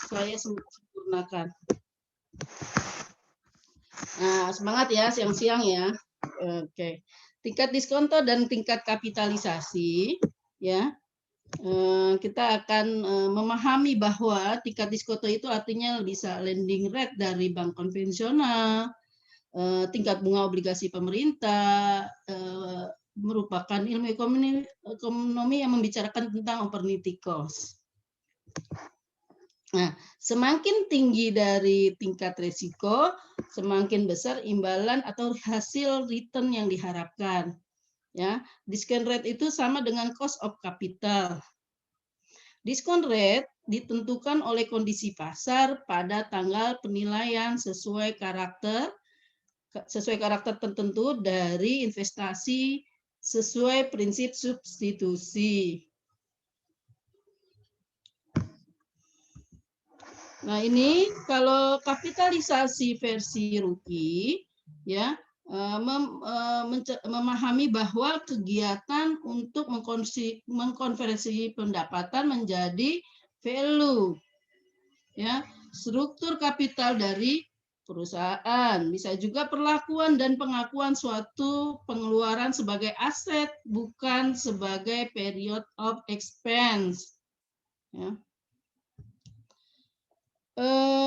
saya sempurnakan. Nah, semangat ya siang-siang ya. Oke. Tingkat diskonto dan tingkat kapitalisasi ya. Kita akan memahami bahwa tingkat diskonto itu artinya bisa lending rate dari bank konvensional, tingkat bunga obligasi pemerintah, merupakan ilmu ekonomi yang membicarakan tentang opportunity cost. Nah, semakin tinggi dari tingkat risiko, semakin besar imbalan atau hasil return yang diharapkan. Ya, discount rate itu sama dengan cost of capital. Discount rate ditentukan oleh kondisi pasar pada tanggal penilaian sesuai karakter tertentu dari investasi sesuai prinsip substitusi. Nah, ini kalau kapitalisasi versi Ruki ya, memahami bahwa kegiatan untuk mengkonversi pendapatan menjadi value ya, struktur kapital dari perusahaan, bisa juga perlakuan dan pengakuan suatu pengeluaran sebagai aset bukan sebagai period of expense ya.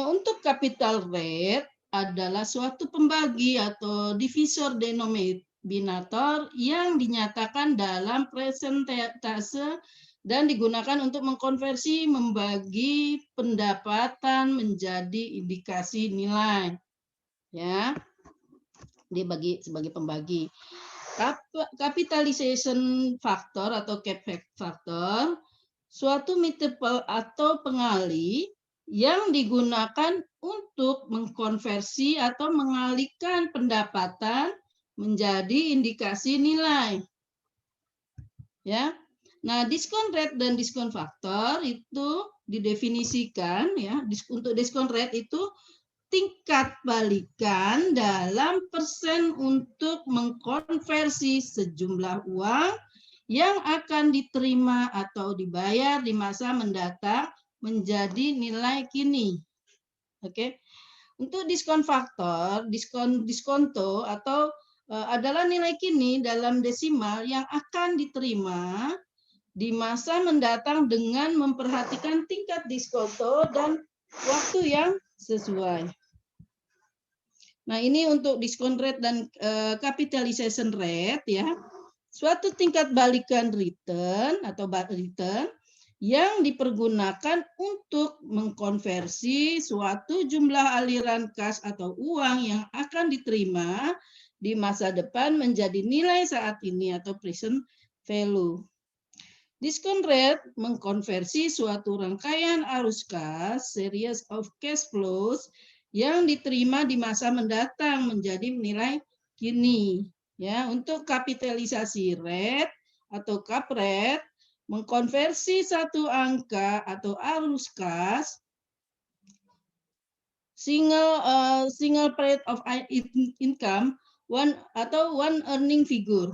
Untuk capital rate adalah suatu pembagi atau divisor denominator yang dinyatakan dalam presentase dan digunakan untuk mengkonversi membagi pendapatan menjadi indikasi nilai. Ya. Dibagi sebagai pembagi. Capitalization factor atau cap factor suatu multiple atau pengali yang digunakan untuk mengkonversi atau mengalihkan pendapatan menjadi indikasi nilai. Ya. Nah, discount rate dan discount factor itu didefinisikan ya, untuk discount rate itu tingkat balikan dalam persen untuk mengkonversi sejumlah uang yang akan diterima atau dibayar di masa mendatang menjadi nilai kini. Oke. Untuk diskon faktor, diskonto atau adalah nilai kini dalam desimal yang akan diterima di masa mendatang dengan memperhatikan tingkat diskonto dan waktu yang sesuai. Nah, ini untuk discount rate dan capitalization rate ya. Suatu tingkat balikan return atau return yang dipergunakan untuk mengkonversi suatu jumlah aliran kas atau uang yang akan diterima di masa depan menjadi nilai saat ini atau present value. Discount rate mengkonversi suatu rangkaian arus kas, series of cash flows yang diterima di masa mendatang menjadi nilai kini. Ya, untuk kapitalisasi rate atau cap rate mengkonversi satu angka atau arus kas single rate of income one earning figure.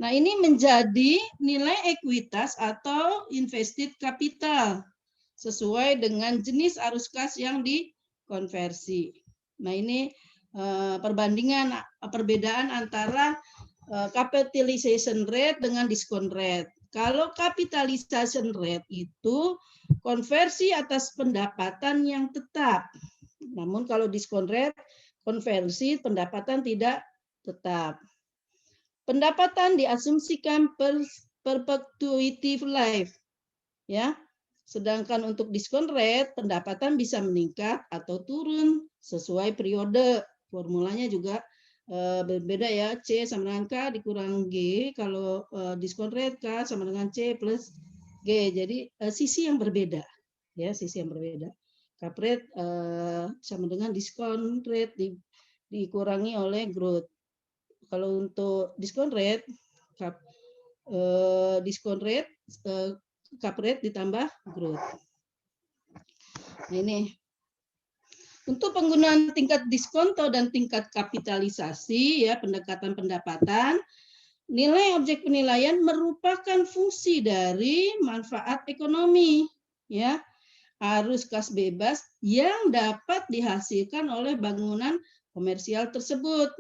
Nah, ini menjadi nilai ekuitas atau invested capital sesuai dengan jenis arus kas yang dikonversi. Nah, ini perbedaan antara capitalization rate dengan discount rate. Kalau capitalization rate itu konversi atas pendapatan yang tetap. Namun kalau discount rate konversi pendapatan tidak tetap. Pendapatan diasumsikan perpetuative life. Ya. Sedangkan untuk discount rate pendapatan bisa meningkat atau turun sesuai periode. Formulanya juga berbeda ya, C sama dengan K dikurang G, kalau discount rate K sama dengan C plus G. Jadi sisi yang berbeda, ya, sisi yang berbeda. Cap rate sama dengan discount rate dikurangi oleh growth. Kalau untuk discount rate, cap rate ditambah growth. Nah, ini. Untuk penggunaan tingkat diskonto dan tingkat kapitalisasi, ya, pendekatan pendapatan, nilai objek penilaian merupakan fungsi dari manfaat ekonomi. ya, arus kas bebas yang dapat dihasilkan oleh bangunan komersial tersebut.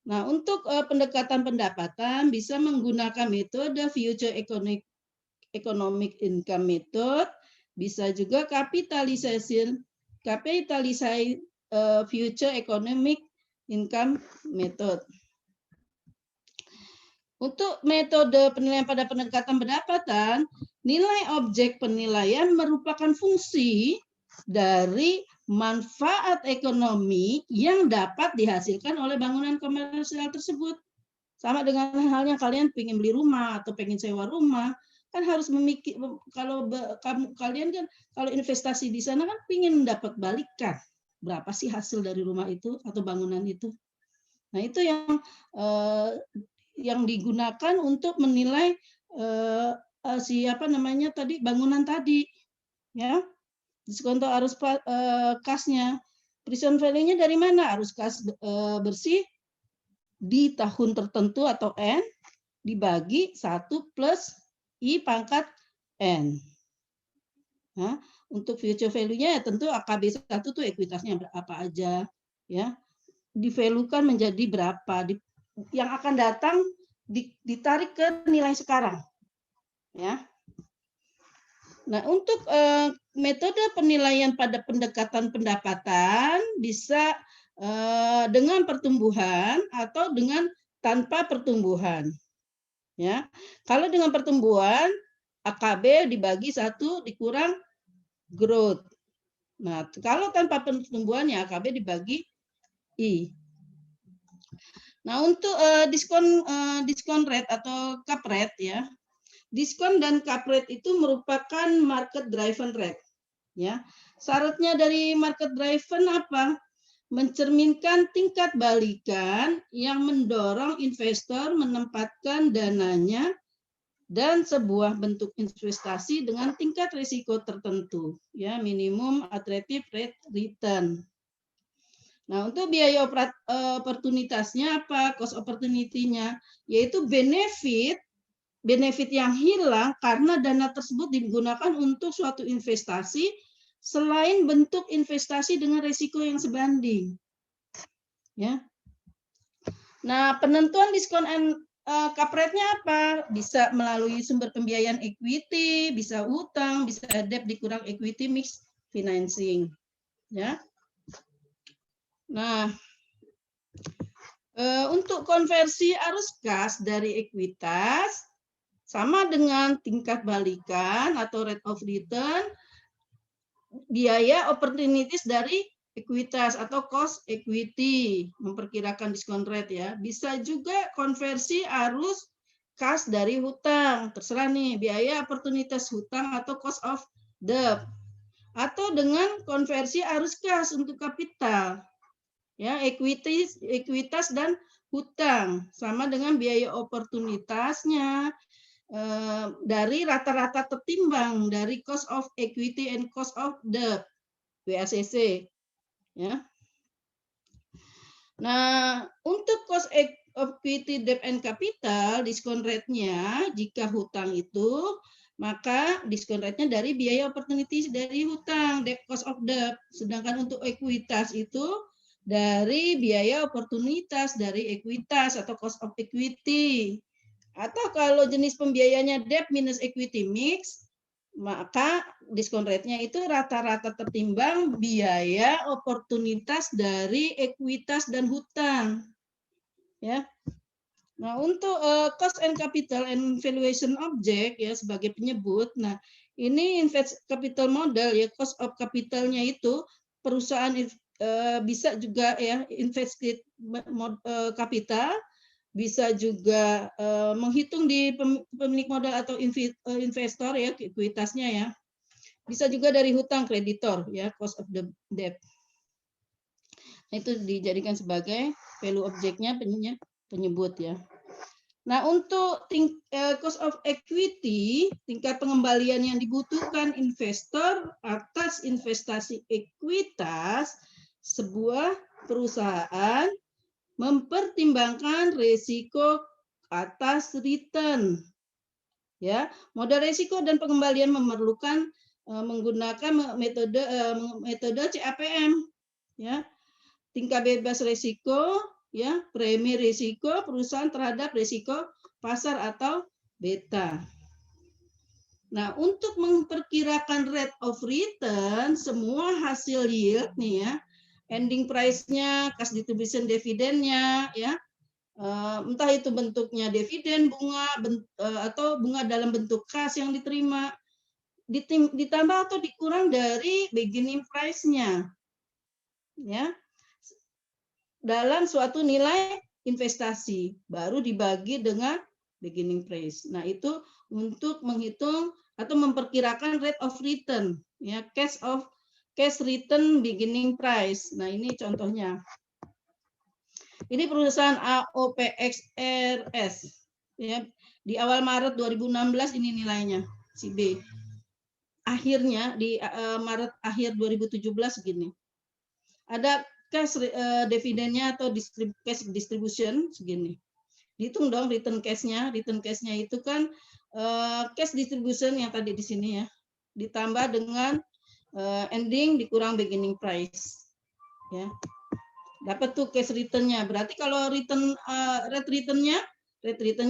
Nah, untuk pendekatan pendapatan bisa menggunakan metode future economic income method, bisa juga capitalization future economic income method. Untuk metode penilaian pada pendekatan pendapatan, nilai objek penilaian merupakan fungsi dari manfaat ekonomi yang dapat dihasilkan oleh bangunan komersial tersebut. Sama dengan halnya kalian pengen beli rumah atau pengen sewa rumah, kan harus memikir, kalau kalian kan kalau investasi di sana kan pengen dapat balikan berapa sih hasil dari rumah itu atau bangunan itu. Nah, itu yang digunakan untuk menilai bangunan tadi, ya. Diskonto arus kasnya. Present value-nya dari mana? Arus kas bersih di tahun tertentu atau N dibagi 1 plus I pangkat N. Nah, untuk future value-nya ya tentu AKB 1 tuh ekuitasnya apa aja, ya. Divaluekan menjadi berapa, yang akan datang ditarik ke nilai sekarang, ya. Nah, untuk metode penilaian pada pendekatan pendapatan bisa dengan pertumbuhan atau dengan tanpa pertumbuhan, ya. Kalau dengan pertumbuhan AKB dibagi 1 dikurang growth. Nah, kalau tanpa pertumbuhan ya AKB dibagi I. Nah, untuk diskon rate atau cap rate, ya. Diskon dan cap rate itu merupakan market driven rate, ya. Syaratnya dari market driven apa? Mencerminkan tingkat balikan yang mendorong investor menempatkan dananya dan sebuah bentuk investasi dengan tingkat risiko tertentu, ya, minimum attractive rate return. Nah, untuk biaya oportunitasnya apa? Cost opportunity-nya yaitu benefit yang hilang karena dana tersebut digunakan untuk suatu investasi selain bentuk investasi dengan risiko yang sebanding. Ya. Nah, penentuan diskon cap rate-nya apa? Bisa melalui sumber pembiayaan equity, bisa utang, bisa debt dikurang equity mix financing. Ya. Nah, untuk konversi arus kas dari ekuitas sama dengan tingkat balikan atau rate of return, biaya opportunities dari ekuitas atau cost equity, memperkirakan diskon rate, ya. Bisa juga konversi arus kas dari hutang, terserah nih, biaya oportunitas hutang atau cost of debt. Atau dengan konversi arus kas untuk kapital. Ya, ekuitas dan hutang sama dengan biaya oportunitasnya dari rata-rata tertimbang dari cost of equity and cost of debt, WACC, ya. Nah, untuk cost equity, debt and capital, diskon rate-nya jika hutang itu, maka diskon rate-nya dari biaya opportunity dari hutang, debt cost of debt. Sedangkan untuk ekuitas itu dari biaya oportunitas dari ekuitas atau cost of equity. Atau kalau jenis pembiayanya debt minus equity mix, maka diskon rate-nya itu rata-rata tertimbang biaya oportunitas dari ekuitas dan hutang. Ya. Nah, untuk cost and capital and valuation object, ya, sebagai penyebut. Nah, ini invest capital model, ya, cost of capitalnya itu perusahaan bisa juga, ya, invested capital, bisa juga menghitung di pemilik modal atau investor, ya, ekuitasnya, ya. Bisa juga dari hutang kreditor, ya, cost of the debt. Nah, itu dijadikan sebagai value objeknya penyebut, ya. Nah, untuk cost of equity, tingkat pengembalian yang dibutuhkan investor atas investasi ekuitas sebuah perusahaan mempertimbangkan risiko atas return. Ya, modal risiko dan pengembalian memerlukan menggunakan metode CAPM, ya, tingkat bebas risiko, ya, premi risiko perusahaan terhadap risiko pasar atau beta. Nah, untuk memperkirakan rate of return, semua hasil yield nih ya, ending price-nya, cash distribution dividennya, ya, entah itu bentuknya dividen, bunga, atau bunga dalam bentuk kas yang diterima, ditambah atau dikurang dari beginning price-nya, ya, dalam suatu nilai investasi, baru dibagi dengan beginning price. Nah, itu untuk menghitung atau memperkirakan rate of return, ya, cash return beginning price. Nah, ini contohnya. Ini perusahaan AOPXRS, ya, di awal Maret 2016 ini nilainya si B. Akhirnya di Maret akhir 2017 segini. Ada cash dividennya atau cash distribution segini. Dihitung dong return cash-nya. Return cash-nya itu kan cash distribution yang tadi di sini ya. Ditambah dengan ending dikurang beginning price. Ya. Dapat tuh cash return-nya. Berarti kalau rate return-nya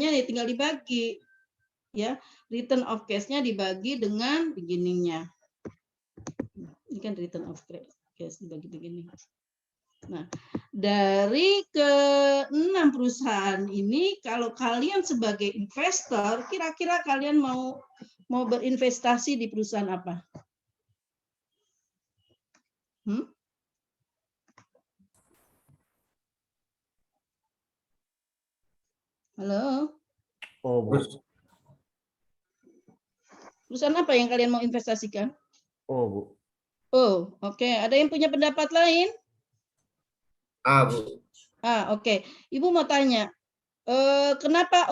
ya tinggal dibagi. Ya, return of cash-nya dibagi dengan beginning-nya. Ini kan return of cash dibagi beginning. Nah, dari ke-6 perusahaan ini, kalau kalian sebagai investor, kira-kira kalian mau berinvestasi di perusahaan apa? Halo? Oh, Bu. Perusahaan apa yang kalian mau investasikan? Oh, Bu. Oh, oke. Ada yang punya pendapat lain? Bu. Oke. Ibu mau tanya, kenapa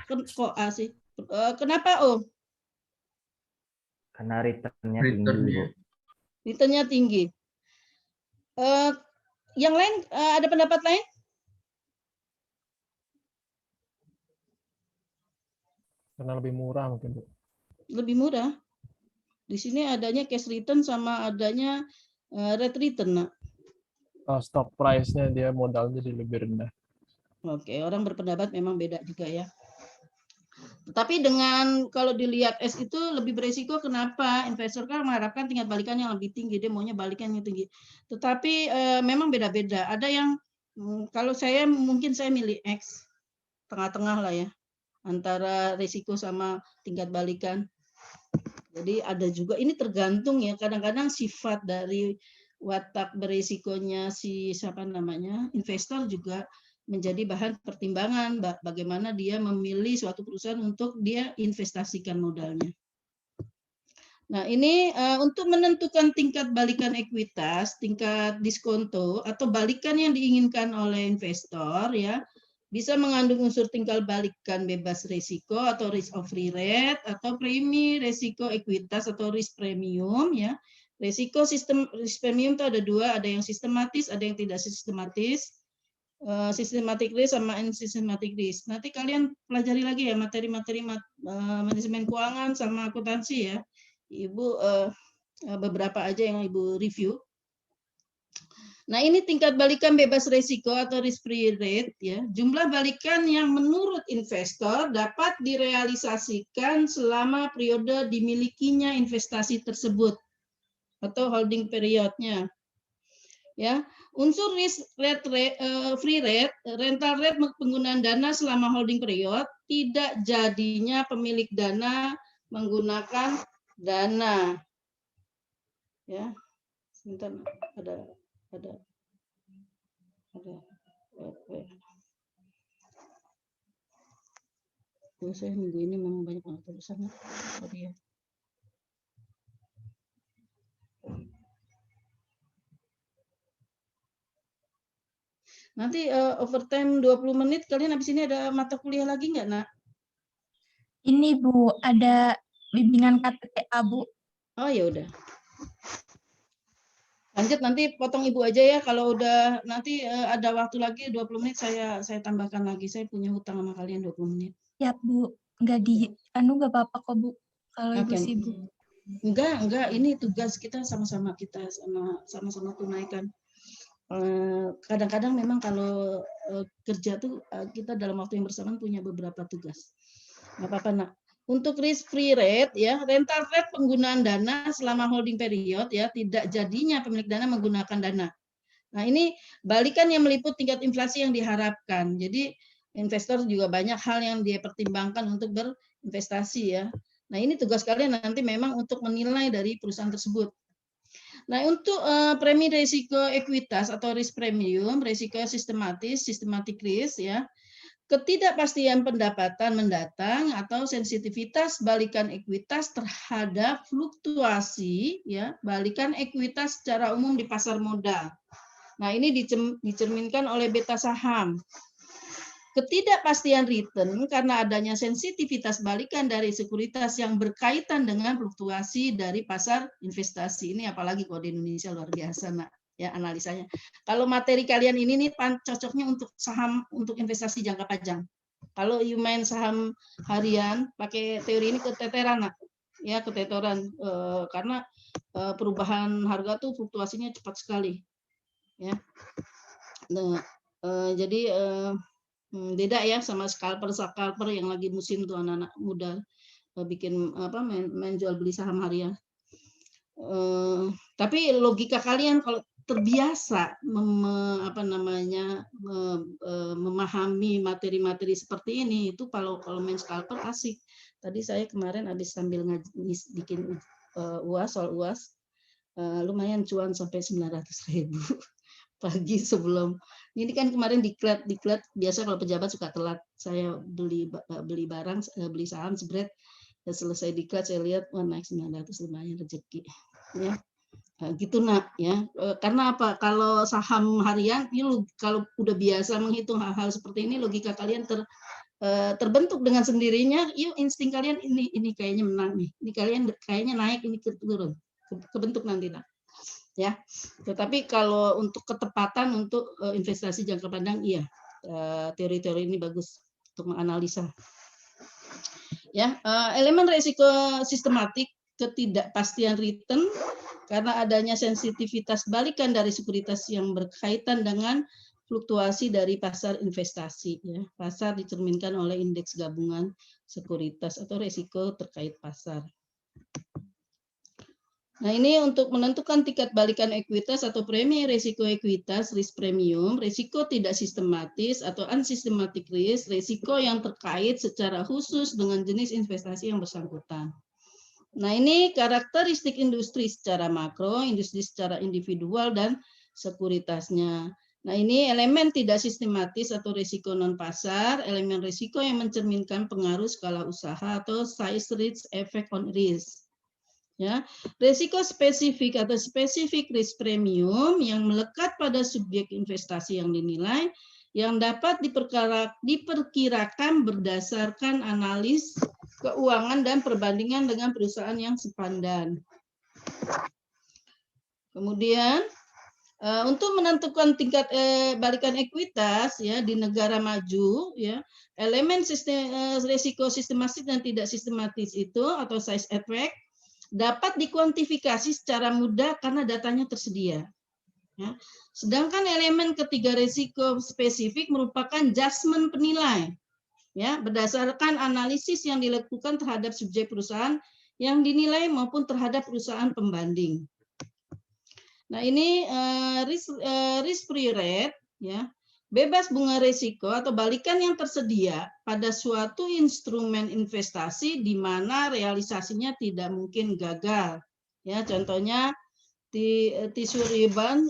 kok A sih? Kenapa Karena return-nya tinggi, Bu. Return-nya tinggi. Yang lain ada pendapat lain? Karena lebih murah mungkin, Bu. Lebih murah. Di sini adanya cash return sama adanya rate return, Nak. Stock price-nya dia modalnya jadi lebih rendah. Oke, orang berpendapat memang beda juga ya. Tetapi dengan kalau dilihat S itu lebih beresiko, kenapa? Investor kan mengharapkan tingkat balikan yang lebih tinggi, dia maunya balikan yang tinggi. Tetapi memang beda-beda. Ada yang kalau saya mungkin saya milih X, tengah-tengah lah ya, antara risiko sama tingkat balikan. Jadi ada juga, ini tergantung ya, kadang-kadang sifat dari watak berisikonya si investor juga menjadi bahan pertimbangan bagaimana dia memilih suatu perusahaan untuk dia investasikan modalnya. Nah, ini untuk menentukan tingkat balikan ekuitas, tingkat diskonto atau balikan yang diinginkan oleh investor ya, bisa mengandung unsur tingkat balikan bebas risiko atau risk of free rate atau premi risiko ekuitas atau risk premium ya. Risiko risk premium itu ada dua, ada yang sistematis, ada yang tidak sistematis. Systematic risk sama unsystematic risk. Nanti kalian pelajari lagi ya materi-materi manajemen keuangan sama akuntansi ya. Ibu beberapa aja yang Ibu review. Nah, ini tingkat balikan bebas risiko atau risk free rate ya. Jumlah balikan yang menurut investor dapat direalisasikan selama periode dimilikinya investasi tersebut atau holding periodnya. Ya, unsur risk rate, free rate, rental rate penggunaan dana selama holding period, tidak jadinya pemilik dana menggunakan dana. Ya, sebentar ada. Saya minggu ini memang banyak banget tulisannya. Sorry ya. Nanti overtime 20 menit, kalian habis ini ada mata kuliah lagi nggak, Nak? Ini Bu, ada bimbingan KTTA, Bu. Oh ya udah. Lanjut nanti potong Ibu aja ya, kalau udah nanti ada waktu lagi 20 menit saya tambahkan lagi. Saya punya hutang sama kalian 20 menit. Ya, Bu. Nggak apa-apa kok, Bu. Kalau Ibu sibuk. Enggak, ini tugas kita sama-sama tunaikan. Kadang-kadang memang kalau kerja tuh kita dalam waktu yang bersamaan punya beberapa tugas. Nggak apa-apa, Nak. Untuk risk free rate ya, rental rate penggunaan dana selama holding period ya, tidak jadinya pemilik dana menggunakan dana. Nah, ini balikan yang meliput tingkat inflasi yang diharapkan. Jadi investor juga banyak hal yang dia pertimbangkan untuk berinvestasi ya. Nah, ini tugas kalian nanti memang untuk menilai dari perusahaan tersebut. Nah, untuk premi risiko ekuitas atau risk premium, risiko sistematis, systematic risk ya. Ketidakpastian pendapatan mendatang atau sensitivitas balikan ekuitas terhadap fluktuasi ya, balikan ekuitas secara umum di pasar modal. Nah, ini dicerminkan oleh beta saham. Ketidakpastian return karena adanya sensitivitas balikan dari sekuritas yang berkaitan dengan fluktuasi dari pasar investasi. Ini apalagi kalau di Indonesia luar biasa, Nak, ya analisanya. Kalau materi kalian ini nih cocoknya untuk saham untuk investasi jangka panjang. Kalau you main saham harian pakai teori ini keteteran, Nak. Ya, keteteran karena perubahan harga tuh fluktuasinya cepat sekali. Ya. Nah, jadi beda ya sama scalper yang lagi musim tuh anak-anak muda bikin main jual beli saham harian. Tapi logika kalian kalau terbiasa memahami materi-materi seperti ini itu kalau main scalper asik. Tadi saya kemarin habis sambil bikin UAS soal UAS lumayan cuan sampai 900.000 pagi sebelum ini kan kemarin diklat biasa kalau pejabat suka telat. Saya beli barang, beli saham jebret, selesai diklat saya lihat wah naik 900 lumayan rezeki ya. Gitu, Nak ya. Karena apa? Kalau saham harian ini kalau udah biasa menghitung hal-hal seperti ini logika kalian terbentuk dengan sendirinya, yuk insting kalian ini kayaknya menang nih. Ini kalian kayaknya naik, ini turun. Kebentuk nanti, Nak. Ya, tetapi kalau untuk ketepatan untuk investasi jangka panjang, iya teori-teori ini bagus untuk menganalisa. Ya, elemen risiko sistematik ketidakpastian return karena adanya sensitivitas balikan dari sekuritas yang berkaitan dengan fluktuasi dari pasar investasi. Ya, pasar dicerminkan oleh indeks gabungan sekuritas atau risiko terkait pasar. Nah, ini untuk menentukan tingkat balikan ekuitas atau premi risiko ekuitas, risk premium, risiko tidak sistematis atau unsystematic risk, risiko yang terkait secara khusus dengan jenis investasi yang bersangkutan. Nah, ini karakteristik industri secara makro, industri secara individual, dan sekuritasnya. Nah, ini elemen tidak sistematis atau risiko non-pasar, elemen risiko yang mencerminkan pengaruh skala usaha atau size risk effect on risk. Ya, risiko spesifik atau spesifik risk premium yang melekat pada subjek investasi yang dinilai yang dapat diperkirakan berdasarkan analis keuangan dan perbandingan dengan perusahaan yang sepadan. Kemudian untuk menentukan tingkat balikan ekuitas ya di negara maju ya, elemen risiko sistematis dan tidak sistematis itu atau size effect dapat dikuantifikasi secara mudah karena datanya tersedia. Ya. Sedangkan elemen ketiga risiko spesifik merupakan judgement penilai, ya, berdasarkan analisis yang dilakukan terhadap subjek perusahaan yang dinilai maupun terhadap perusahaan pembanding. Nah, ini risk free rate, ya, bebas bunga risiko atau balikan yang tersedia pada suatu instrumen investasi di mana realisasinya tidak mungkin gagal. Ya, contohnya di Treasury Bond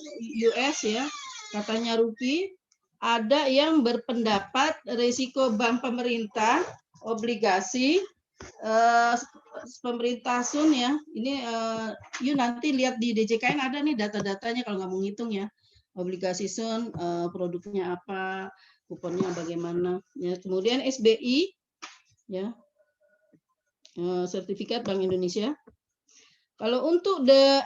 US ya, katanya Rupi, ada yang berpendapat risiko bank pemerintah, obligasi, pemerintah Sun ya, ini you nanti lihat di DJKN ada nih data-datanya kalau nggak mau ngitung ya. Obligasi Sun, produknya apa, kuponnya bagaimana. Ya, kemudian SBI, ya, sertifikat Bank Indonesia. Kalau untuk the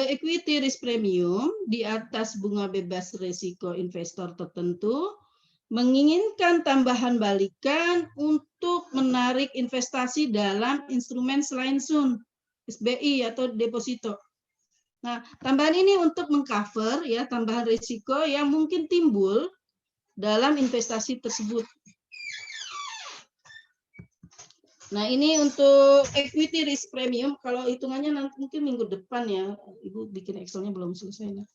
equity risk premium di atas bunga bebas risiko investor tertentu, menginginkan tambahan balikan untuk menarik investasi dalam instrumen selain SUN, SBI atau deposito. Nah, tambahan ini untuk mengcover ya tambahan risiko yang mungkin timbul dalam investasi tersebut. Nah, ini untuk equity risk premium. Kalau hitungannya nanti mungkin minggu depan ya. Ibu bikin Excel-nya belum selesai.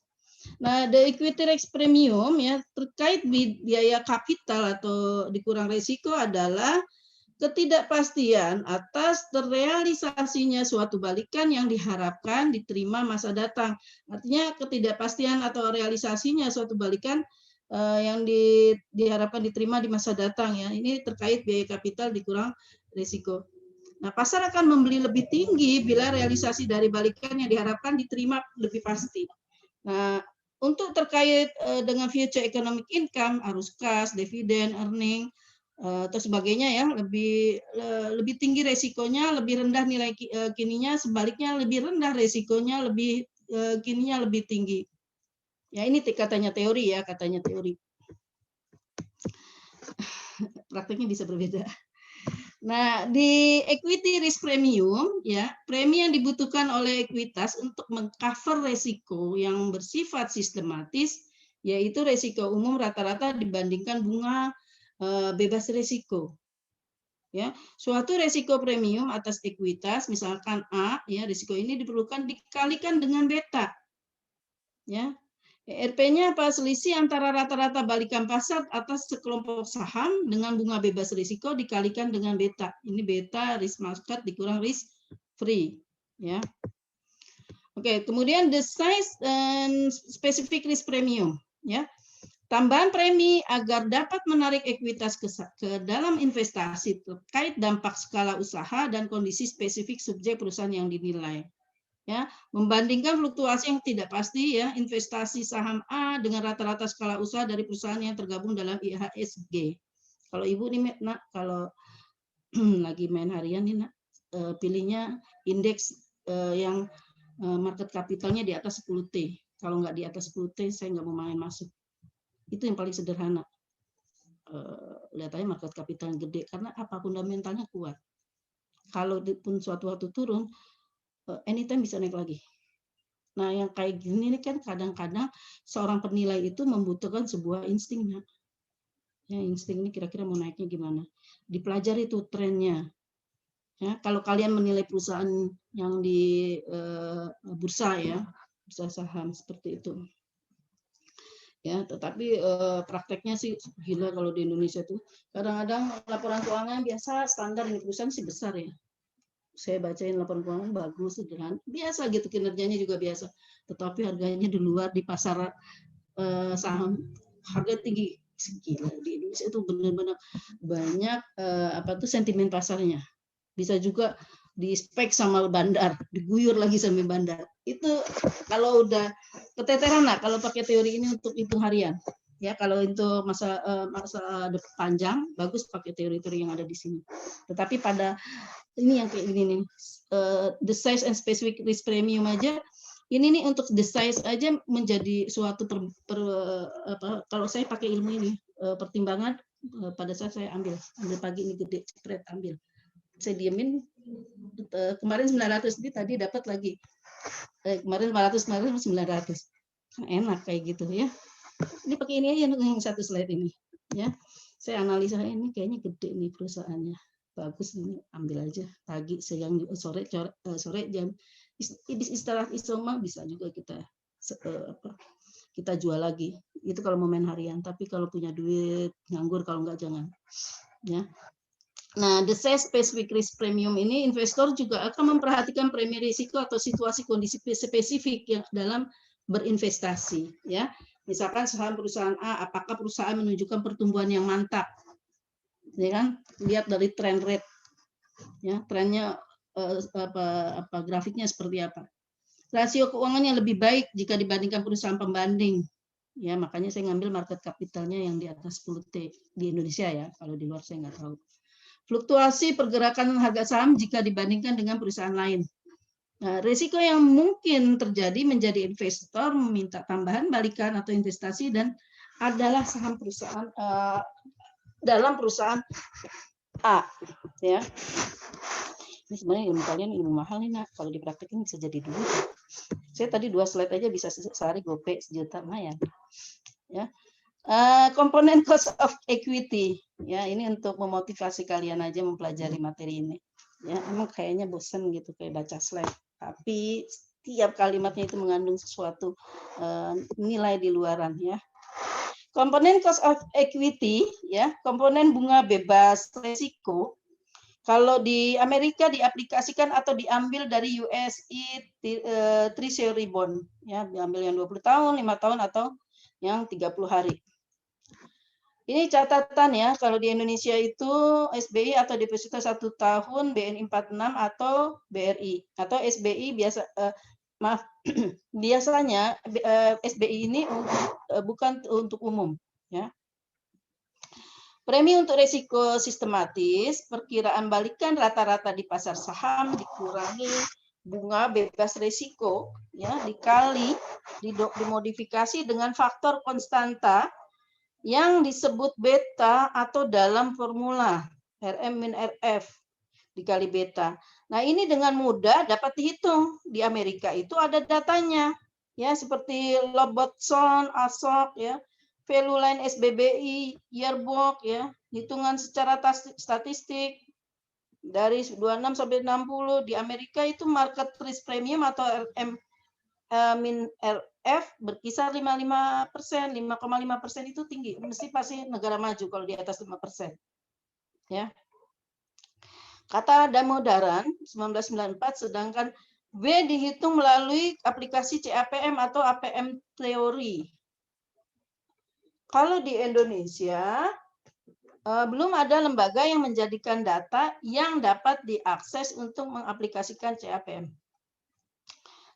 Nah, the equity risk premium ya terkait biaya kapital atau dikurang risiko adalah ketidakpastian atas terrealisasinya suatu balikan yang diharapkan diterima masa datang. Artinya ketidakpastian atau realisasinya suatu balikan yang diharapkan diterima di masa datang ya. Ini terkait biaya kapital dikurang risiko. Nah, pasar akan membeli lebih tinggi bila realisasi dari balikan yang diharapkan diterima lebih pasti. Nah, untuk terkait dengan future economic income, arus kas, dividen, earning, atau sebagainya ya, lebih tinggi resikonya, lebih rendah nilai kininya, sebaliknya lebih rendah resikonya, lebih kininya lebih tinggi. Ya, ini katanya teori ya, katanya teori. Prakteknya bisa berbeda. Nah, di equity risk premium, ya, premi yang dibutuhkan oleh ekuitas untuk mengcover resiko yang bersifat sistematis, yaitu resiko umum rata-rata dibandingkan bunga bebas risiko. Ya, suatu resiko premium atas ekuitas, misalkan A, ya, risiko ini diperlukan dikalikan dengan beta. Ya, ERP-nya apa? Selisih antara rata-rata balikan pasar atas sekelompok saham dengan bunga bebas risiko dikalikan dengan beta. Ini beta risk market dikurang risk free. Ya. Oke, kemudian the size and specific risk premium. Ya. Tambahan premi agar dapat menarik ekuitas ke dalam investasi terkait dampak skala usaha dan kondisi spesifik subjek perusahaan yang dinilai. Ya, membandingkan fluktuasi yang tidak pasti ya investasi saham A dengan rata-rata skala usaha dari perusahaan yang tergabung dalam IHSG. Kalau ibu nih nak kalau lagi main harian nih nak pilihnya indeks yang market capitalnya di atas 10T. Kalau nggak di atas 10T saya nggak mau main masuk. Itu yang paling sederhana. Lihat aja market capital yang gede karena apa fundamentalnya kuat. Kalau pun suatu waktu turun anytime bisa naik lagi. Nah, yang kayak gini ini kan kadang-kadang seorang penilai itu membutuhkan sebuah instingnya. Ya, insting ini kira-kira mau naiknya gimana? Dipelajari itu trennya. Ya, kalau kalian menilai perusahaan yang di bursa ya, bursa saham seperti itu. Ya, tetapi prakteknya sih gila kalau di Indonesia tuh. Kadang-kadang laporan keuangan biasa standar ini perusahaan sih besar ya. Saya bacain laporan keuangan bagus, sederhana, biasa gitu kinerjanya juga biasa. Tetapi harganya di luar di pasar saham harga tinggi. Gila di Indonesia itu benar-benar banyak sentimen pasarnya. Bisa juga di spek sama bandar, diguyur lagi sama bandar. Itu kalau udah keteteran lah kalau pakai teori ini untuk hitung harian. Ya, kalau untuk masa panjang bagus pakai teori-teori yang ada di sini. Tetapi pada ini yang kayak gini nih, the size and specific risk premium aja, ini nih untuk the size aja menjadi suatu kalau saya pakai ilmu ini pertimbangan pada saat saya ambil pagi ini gede, spread ambil. Saya diemin kemarin 900 ini tadi dapat lagi. Kemarin 400, kemarin 900. Enak kayak gitu ya. Ini pakai ini aja yang satu slide ini ya. Saya analisa ini kayaknya gede nih perusahaannya. Bagus ini ambil aja pagi siang sore jam istirahat isoma bisa juga kita jual lagi. Itu kalau mau main harian, tapi kalau punya duit nganggur kalau enggak jangan. Ya. Nah, the size specific risk premium ini investor juga akan memperhatikan premi risiko atau situasi kondisi spesifik yang dalam berinvestasi, ya. Misalkan saham perusahaan A, apakah perusahaan menunjukkan pertumbuhan yang mantap, ya kan? Lihat dari trend rate, ya, trennya grafiknya seperti apa. Rasio keuangannya lebih baik jika dibandingkan perusahaan pembanding, ya. Makanya saya ngambil market capitalnya yang di atas 10T di Indonesia ya. Kalau di luar saya nggak tahu. Fluktuasi pergerakan harga saham jika dibandingkan dengan perusahaan lain. Nah, risiko yang mungkin terjadi menjadi investor meminta tambahan balikan atau investasi dan adalah saham perusahaan dalam perusahaan A, ya. Ini sebenarnya ilmu kalian ilmu mahal nih nak, kalau dipraktekin bisa jadi duit. Saya tadi 2 slide aja bisa sehari gope 1 juta lumayan. Ya. Komponen cost of equity, ya ini untuk memotivasi kalian aja mempelajari materi ini. Ya, emang kayaknya bosan gitu kayak baca slide, tapi setiap kalimatnya itu mengandung sesuatu nilai di luaran ya. Komponen cost of equity, ya komponen bunga bebas risiko. Kalau di Amerika diaplikasikan atau diambil dari USE Treasury Bond, ya diambil yang 20 tahun, 5 tahun atau yang 30 hari. Ini catatan ya, kalau di Indonesia itu SBI atau deposito 1 tahun, BNI 46 atau BRI atau SBI biasanya SBI ini bukan untuk umum, ya. Premi untuk risiko sistematis, perkiraan balikan rata-rata di pasar saham dikurangi bunga bebas risiko, ya dikali dimodifikasi dengan faktor konstanta yang disebut beta atau dalam formula RM-RF dikali beta. Nah, ini dengan mudah dapat dihitung. Di Amerika itu ada datanya, ya seperti Robertson, ASOC, ya, value line SBBI, yearbook, ya, hitungan secara statistik dari 26 sampai 60 di Amerika itu market risk premium atau RM-RF berkisar 5,5%, 5,5% itu tinggi. Mesti pasti negara maju kalau di atas 5%. Ya. Kata Damodaran 1994, sedangkan W dihitung melalui aplikasi CAPM atau APM teori. Kalau di Indonesia belum ada lembaga yang menjadikan data yang dapat diakses untuk mengaplikasikan CAPM.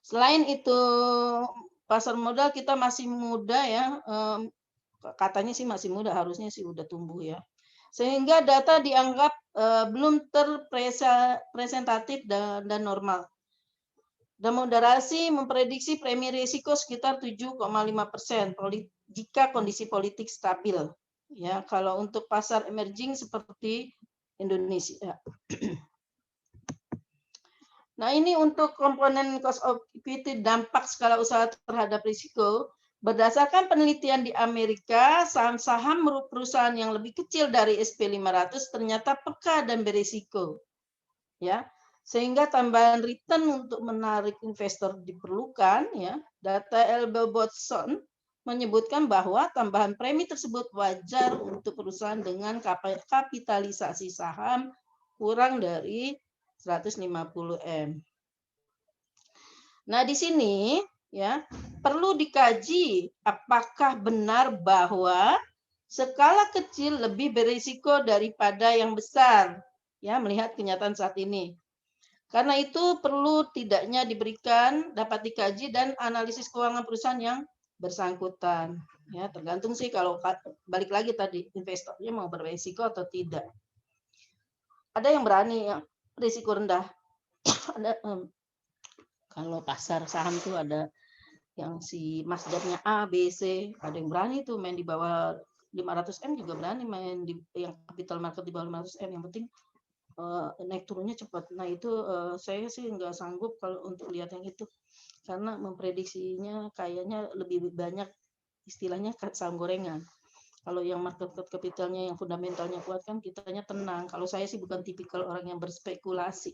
Selain itu pasar modal kita masih muda ya, katanya sih masih muda, harusnya sih udah tumbuh ya. Sehingga data dianggap belum terpresentatif dan normal. Demoderasi memprediksi premi risiko sekitar 7,5% jika kondisi politik stabil. Ya, kalau untuk pasar emerging seperti Indonesia. Nah, ini untuk komponen cost of equity, dampak skala usaha terhadap risiko. Berdasarkan penelitian di Amerika, saham-saham perusahaan yang lebih kecil dari SP500 ternyata peka dan berisiko. Ya, sehingga tambahan return untuk menarik investor diperlukan. Ya, data Elbowbotson menyebutkan bahwa tambahan premi tersebut wajar untuk perusahaan dengan kapitalisasi saham kurang dari 150 M. Nah, di sini ya perlu dikaji apakah benar bahwa skala kecil lebih berisiko daripada yang besar. Ya, melihat kenyataan saat ini. Karena itu perlu tidaknya diberikan, dapat dikaji dan analisis keuangan perusahaan yang bersangkutan. Ya, tergantung sih kalau balik lagi tadi investornya mau berisiko atau tidak. Ada yang berani yang risiko rendah. Ada kalau pasar saham tuh ada yang si masdarnya A, B, C, ada yang berani tuh main di bawah 500 M juga berani main di yang capital market di bawah 500 M, yang penting naik turunnya cepat. Nah itu saya sih nggak sanggup kalau untuk lihat yang itu, karena memprediksinya kayaknya lebih banyak istilahnya saham gorengan. Kalau yang market capitalnya yang fundamentalnya kuat kan kitanya tenang. Kalau saya sih bukan tipikal orang yang berspekulasi,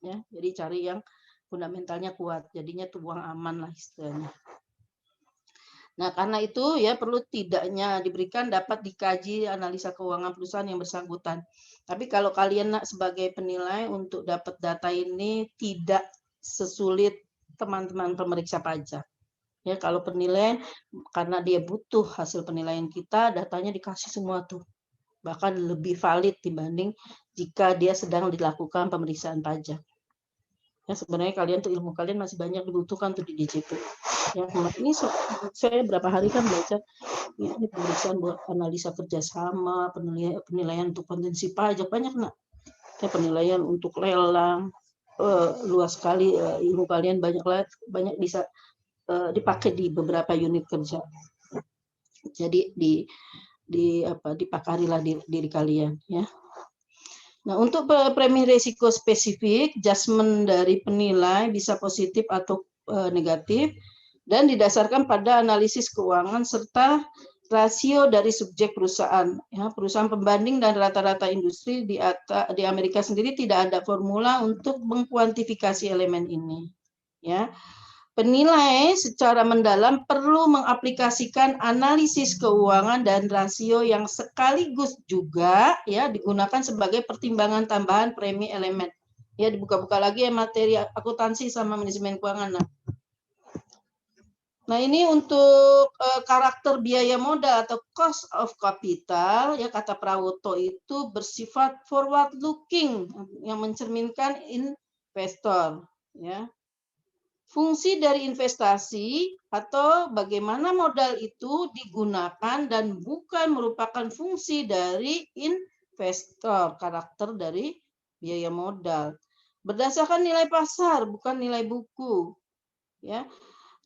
ya jadi cari yang fundamentalnya kuat, jadinya tuh uang aman lah istilahnya. Nah, karena itu ya perlu tidaknya diberikan dapat dikaji analisa keuangan perusahaan yang bersangkutan. Tapi kalau kalian sebagai penilai untuk dapat data ini tidak sesulit teman-teman pemeriksa pajak. Ya, kalau penilaian karena dia butuh hasil penilaian kita, datanya dikasih semua tuh. Bahkan lebih valid dibanding jika dia sedang dilakukan pemeriksaan pajak. Ya, sebenarnya kalian tuh ilmu kalian masih banyak dibutuhkan tuh di DJP. Ya, ini saya berapa hari kan baca ini pemeriksaan buat analisa kerjasama, penilaian untuk potensi pajak banyak nak. Ya, penilaian untuk lelang, luas sekali ilmu kalian banyak bisa dipakai di beberapa unit kerja. Jadi dipakarilah diri kalian ya. Nah, untuk premi risiko spesifik, adjustment dari penilai bisa positif atau negatif dan didasarkan pada analisis keuangan serta rasio dari subjek perusahaan. Ya, perusahaan pembanding dan rata-rata industri di Amerika sendiri tidak ada formula untuk mengkuantifikasi elemen ini. Ya. Penilai secara mendalam perlu mengaplikasikan analisis keuangan dan rasio yang sekaligus juga ya digunakan sebagai pertimbangan tambahan premi elemen. Ya, dibuka-buka lagi ya materi akuntansi sama manajemen keuangan. Nah, ini untuk karakter biaya modal atau cost of capital, ya kata Prawoto itu bersifat forward looking yang mencerminkan investor, ya. Fungsi dari investasi atau bagaimana modal itu digunakan dan bukan merupakan fungsi dari investor, karakter dari biaya modal. Berdasarkan nilai pasar, bukan nilai buku. Ya.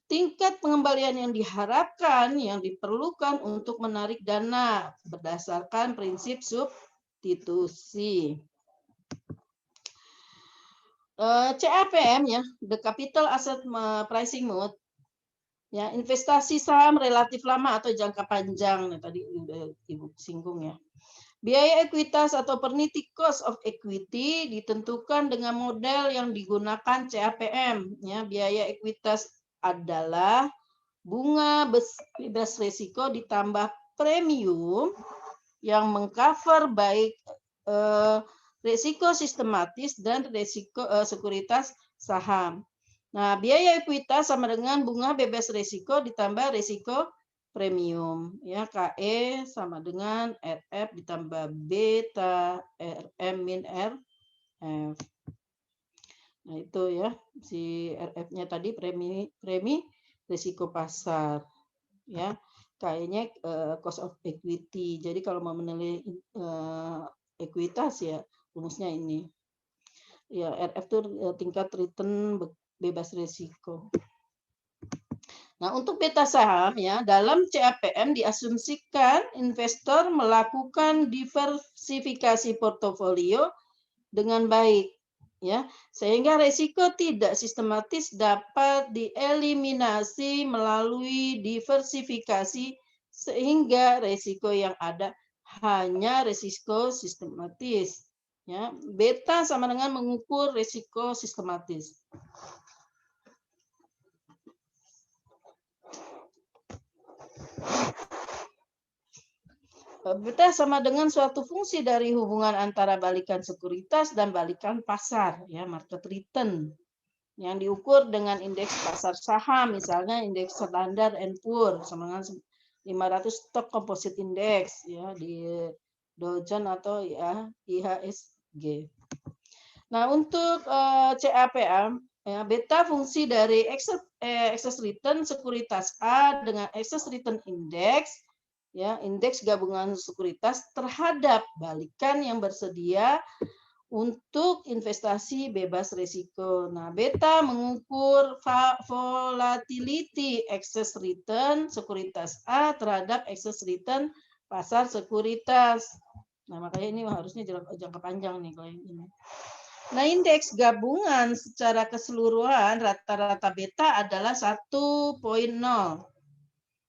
Tingkat pengembalian yang diharapkan, yang diperlukan untuk menarik dana berdasarkan prinsip substitusi. CAPM ya, the capital asset pricing mode, ya investasi saham relatif lama atau jangka panjang. Nah, tadi udah Ibu singgung ya. Biaya ekuitas atau opportunity cost of equity ditentukan dengan model yang digunakan CAPM. Ya, biaya ekuitas adalah bunga bebas risiko ditambah premium yang mengcover baik risiko sistematis dan risiko sekuritas saham. Nah, biaya ekuitas sama dengan bunga bebas risiko ditambah risiko premium. Ya, KE sama dengan RF ditambah beta RM min RF. Nah, itu ya si RF-nya tadi premi risiko pasar. Ya, KE-nya cost of equity. Jadi kalau mau menilai ekuitas ya rumusnya ini. Ya, RF itu tingkat return bebas risiko. Nah, untuk beta saham ya, dalam CAPM diasumsikan investor melakukan diversifikasi portofolio dengan baik ya, sehingga risiko tidak sistematis dapat dieliminasi melalui diversifikasi sehingga risiko yang ada hanya risiko sistematis. Ya, beta sama dengan mengukur risiko sistematis. Beta sama dengan suatu fungsi dari hubungan antara balikan sekuritas dan balikan pasar, ya market return, yang diukur dengan indeks pasar saham, misalnya indeks Standard & Poor's sama dengan 500 stock composite index, ya di Dow Jones atau ya IHSG. Nah, untuk CAPM, ya, beta fungsi dari excess return sekuritas A dengan excess return index, ya indeks gabungan sekuritas terhadap balikan yang bersedia untuk investasi bebas risiko. Nah, beta mengukur volatility excess return sekuritas A terhadap excess return pasar sekuritas. Nah, makanya ini harusnya jangka panjang nih kalau ini. Nah, indeks gabungan secara keseluruhan rata-rata beta adalah 1.0.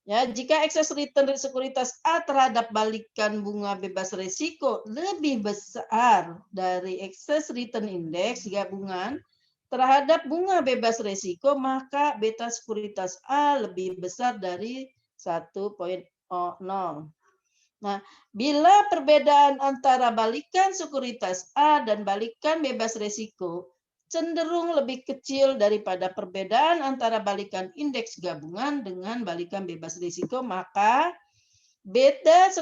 Ya, jika excess return sekuritas A terhadap balikan bunga bebas risiko lebih besar dari excess return index gabungan terhadap bunga bebas risiko, maka beta sekuritas A lebih besar dari 1.0. Nah, bila perbedaan antara balikan sekuritas A dan balikan bebas risiko cenderung lebih kecil daripada perbedaan antara balikan indeks gabungan dengan balikan bebas risiko, maka beta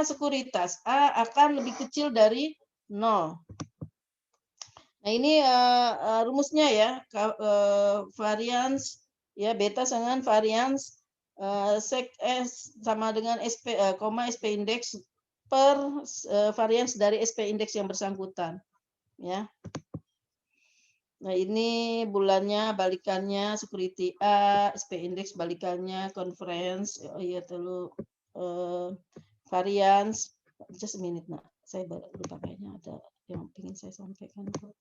sekuritas A akan lebih kecil dari 0. Nah, ini rumusnya ya, varians ya beta dengan varians sec S sama dengan SP, SP indeks per varians dari SP indeks yang bersangkutan, ya. Nah, ini bulannya balikannya security A, SP index balikannya conference, oh iya dulu variance. Just a minute, Nak. Saya lupa kayaknya ada yang ingin saya sampaikan kok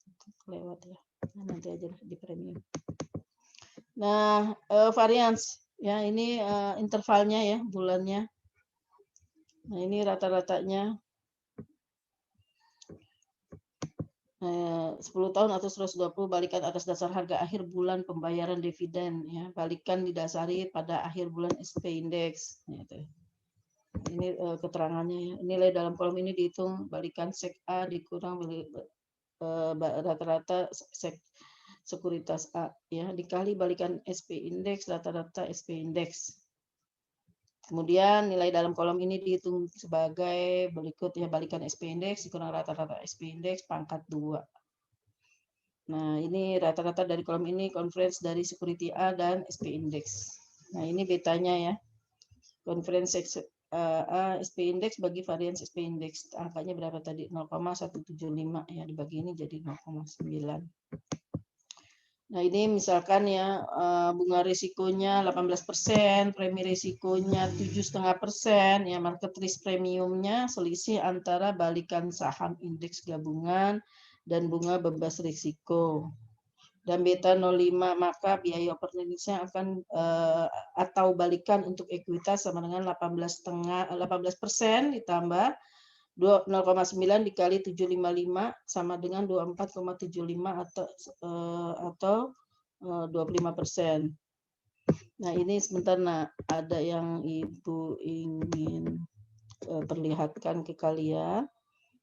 lewat ya. Nah, nanti aja di premium. Nah, variance ya ini intervalnya ya bulannya. Nah, ini rata-ratanya 10 tahun atau 120 balikan atas dasar harga akhir bulan pembayaran dividen ya, balikan didasari pada akhir bulan SP index. Nah, itu. Ini keterangannya ya. Nilai dalam kolom ini dihitung balikan sek A dikurang rata-rata sek sekuritas A ya, dikali balikan SP index rata-rata SP index. Kemudian nilai dalam kolom ini dihitung sebagai berikut ya, balikan SP index dikurang rata-rata SP index pangkat 2. Nah, ini rata-rata dari kolom ini conference dari security A dan SP index. Nah, ini betanya ya. Conference A SP index bagi variance SP index. Angkanya berapa tadi? 0,175 ya, dibagi ini jadi 0,9. Nah, ini misalkan ya bunga risikonya 18%, premi risikonya 7,5%, ya market risk premiumnya selisih antara balikan saham indeks gabungan dan bunga bebas risiko. Dan beta 05 maka biaya opportunity-nya akan atau balikan untuk ekuitas sama dengan 18% ditambah 0,9 dikali 755 sama dengan 24,75 atau 25%. Nah, ini sebentar Nak, ada yang Ibu ingin perlihatkan ke kalian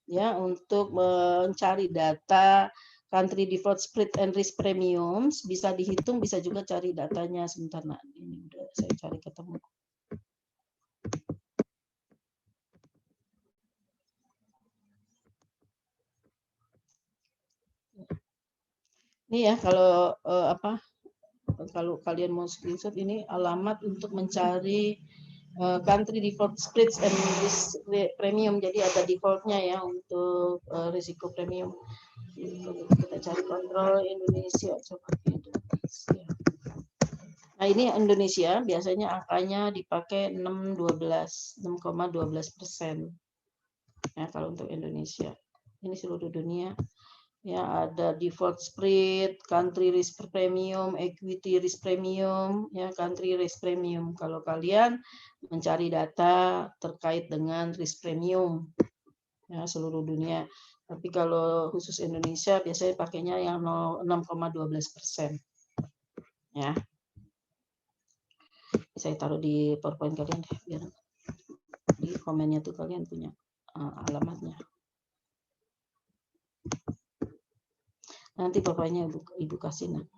ya, untuk mencari data country default spread and risk premiums, bisa dihitung, bisa juga cari datanya. Sebentar Nak, ini udah saya cari ketemu. Ini ya, kalau kalau kalian mau screenshot, ini alamat untuk mencari country default spreads and risk premium. Jadi ada defaultnya ya untuk risiko premium. Kita cari kontrol Indonesia, coba Indonesia. Nah, ini Indonesia biasanya angkanya dipakai 6,12%. Ya, kalau untuk Indonesia. Ini seluruh dunia. Ya, ada default spread, country risk premium, equity risk premium, ya country risk premium. Kalau kalian mencari data terkait dengan risk premium, ya seluruh dunia. Tapi kalau khusus Indonesia biasanya pakainya yang 6,12%. Ya, saya taruh di PowerPoint kalian deh, biar di komennya tuh kalian punya alamatnya. Nanti bapaknya ibu kasih Nak.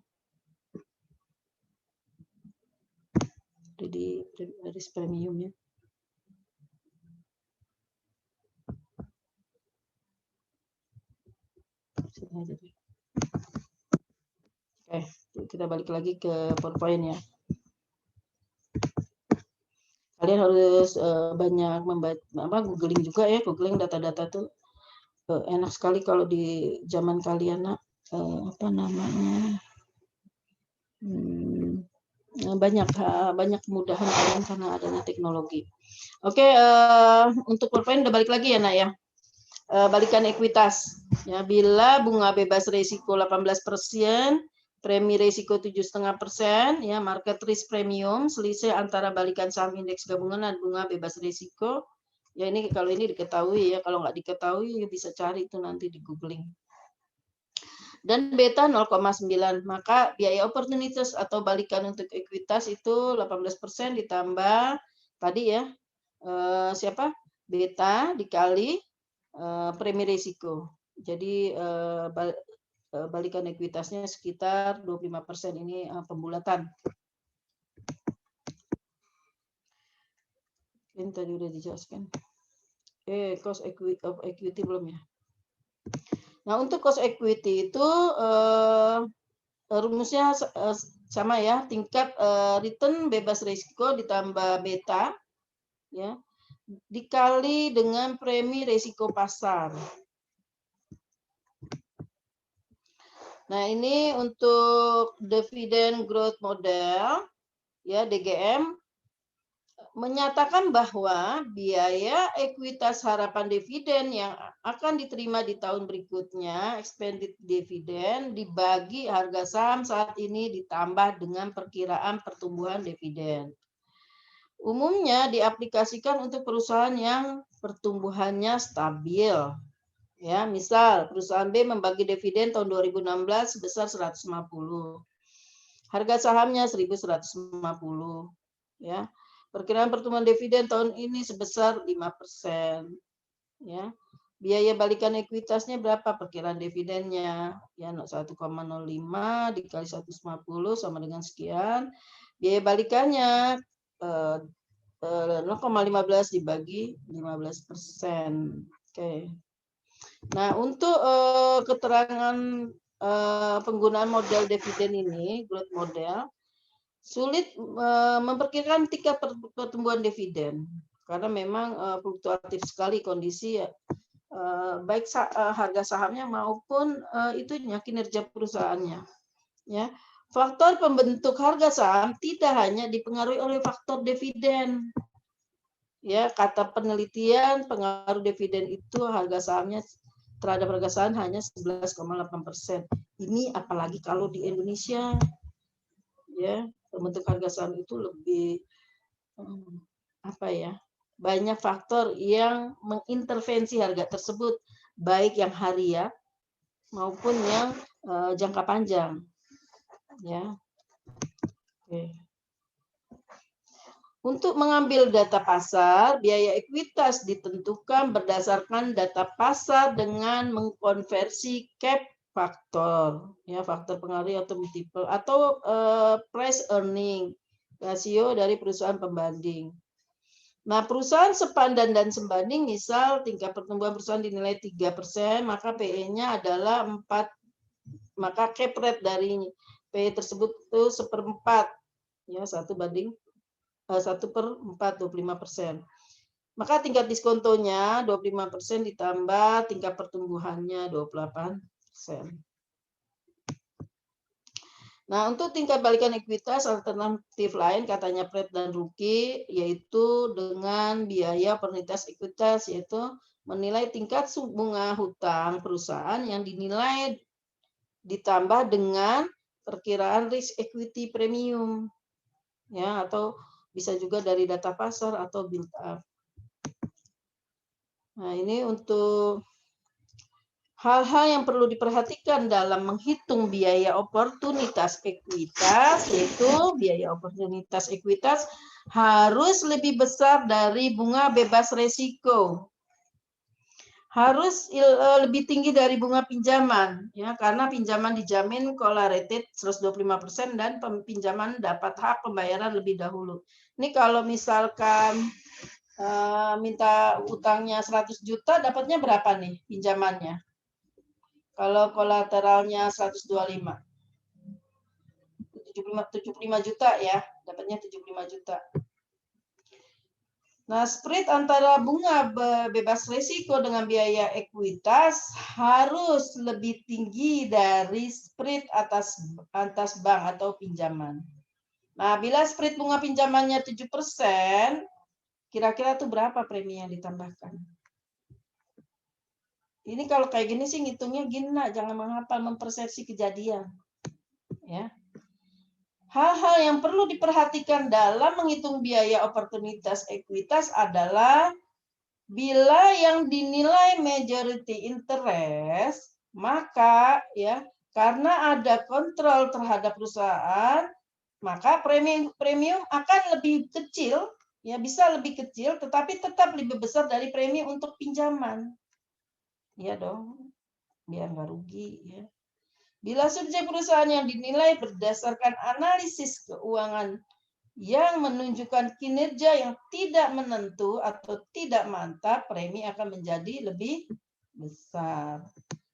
Jadi risk premiumnya. Oke, kita balik lagi ke PowerPoint ya. Kalian harus banyak membaca googling juga ya, googling data-data tuh enak sekali kalau di zaman kalian Nak. Apa namanya? Banyak kemudahan kalian karena adanya teknologi. Oke, untuk PowerPoint udah balik lagi ya Nak ya. Balikan ekuitas ya, bila bunga bebas risiko 18%, premi risiko 7,5%, ya market risk premium selisih antara balikan saham indeks gabungan dan bunga bebas risiko. Ya ini kalau ini diketahui ya, kalau nggak diketahui bisa cari itu nanti di googling. Dan beta 0,9, maka biaya opportunities atau balikan untuk ekuitas itu 18% ditambah tadi ya siapa beta dikali premi risiko. Jadi balikan ekuitasnya sekitar 25%, ini pembulatan. Ini tadi udah dijelaskan. Cost of equity belum ya? Nah, untuk cost equity itu rumusnya sama ya, tingkat return bebas risiko ditambah beta ya dikali dengan premi risiko pasar. Nah, ini untuk dividen growth model, ya DGM, menyatakan bahwa biaya ekuitas harapan dividen yang akan diterima di tahun berikutnya, expected dividend, dibagi harga saham saat ini ditambah dengan perkiraan pertumbuhan dividen. Umumnya diaplikasikan untuk perusahaan yang pertumbuhannya stabil. Ya, misal perusahaan B membagi dividen tahun 2016 sebesar 150. Harga sahamnya 1.150, ya. Perkiraan pertumbuhan dividen tahun ini sebesar 5%, ya. Biaya balikan ekuitasnya berapa? Perkiraan dividennya ya 1,05 dikali 150 sama dengan sekian. Biaya balikannya 0,15 dibagi 15%. Oke. Nah, untuk keterangan penggunaan model dividen ini, growth model, sulit memperkirakan tingkat pertumbuhan dividen karena memang fluktuatif sekali kondisi baik harga sahamnya maupun itunya kinerja perusahaannya. Ya, faktor pembentuk harga saham tidak hanya dipengaruhi oleh faktor dividen. Ya, kata penelitian pengaruh dividen itu harga sahamnya terhadap harga saham hanya 11,8%. Ini apalagi kalau di Indonesia, ya, pembentuk harga saham itu lebih apa ya? Banyak faktor yang mengintervensi harga tersebut, baik yang harian maupun yang jangka panjang. Ya. Oke. Untuk mengambil data pasar, biaya ekuitas ditentukan berdasarkan data pasar dengan mengkonversi cap faktor, ya faktor pengaruh atau multiple atau price earning rasio dari perusahaan pembanding. Nah, perusahaan sepadan dan sebanding, misal tingkat pertumbuhan perusahaan dinilai 3%, maka PE-nya adalah 4, maka cap rate dari PE tersebut itu 1/4, ya 1/4, 25%. Maka tingkat diskontonya 25% ditambah tingkat pertumbuhannya 28%. Nah, untuk tingkat balikan ekuitas alternatif lain katanya Pratt dan Ruki yaitu dengan biaya oportunitas ekuitas, yaitu menilai tingkat suku bunga hutang perusahaan yang dinilai ditambah dengan perkiraan risk equity premium, ya, atau bisa juga dari data pasar atau build up. Nah, ini untuk hal-hal yang perlu diperhatikan dalam menghitung biaya oportunitas ekuitas, yaitu biaya oportunitas ekuitas harus lebih besar dari bunga bebas resiko. Harus lebih tinggi dari bunga pinjaman, ya, karena pinjaman dijamin collaterate 125% dan pinjaman dapat hak pembayaran lebih dahulu. Ini kalau misalkan minta utangnya 100 juta, dapatnya berapa nih pinjamannya? Kalau kolateralnya 125. 75 juta ya, dapatnya 75 juta. Nah, spread antara bunga bebas risiko dengan biaya ekuitas harus lebih tinggi dari spread atas bank atau pinjaman. Nah, bila spread bunga pinjamannya 7%, kira-kira tuh berapa premi yang ditambahkan? Ini kalau kayak gini sih ngitungnya gini, nak, jangan menghafal, mempersepsi kejadian. Ya. Hal-hal yang perlu diperhatikan dalam menghitung biaya oportunitas ekuitas adalah bila yang dinilai majority interest, maka ya karena ada kontrol terhadap perusahaan, maka premium akan lebih kecil, ya bisa lebih kecil, tetapi tetap lebih besar dari premi untuk pinjaman. Iya dong, biar nggak rugi. Ya. Bila subjek perusahaan yang dinilai berdasarkan analisis keuangan yang menunjukkan kinerja yang tidak menentu atau tidak mantap, premi akan menjadi lebih besar.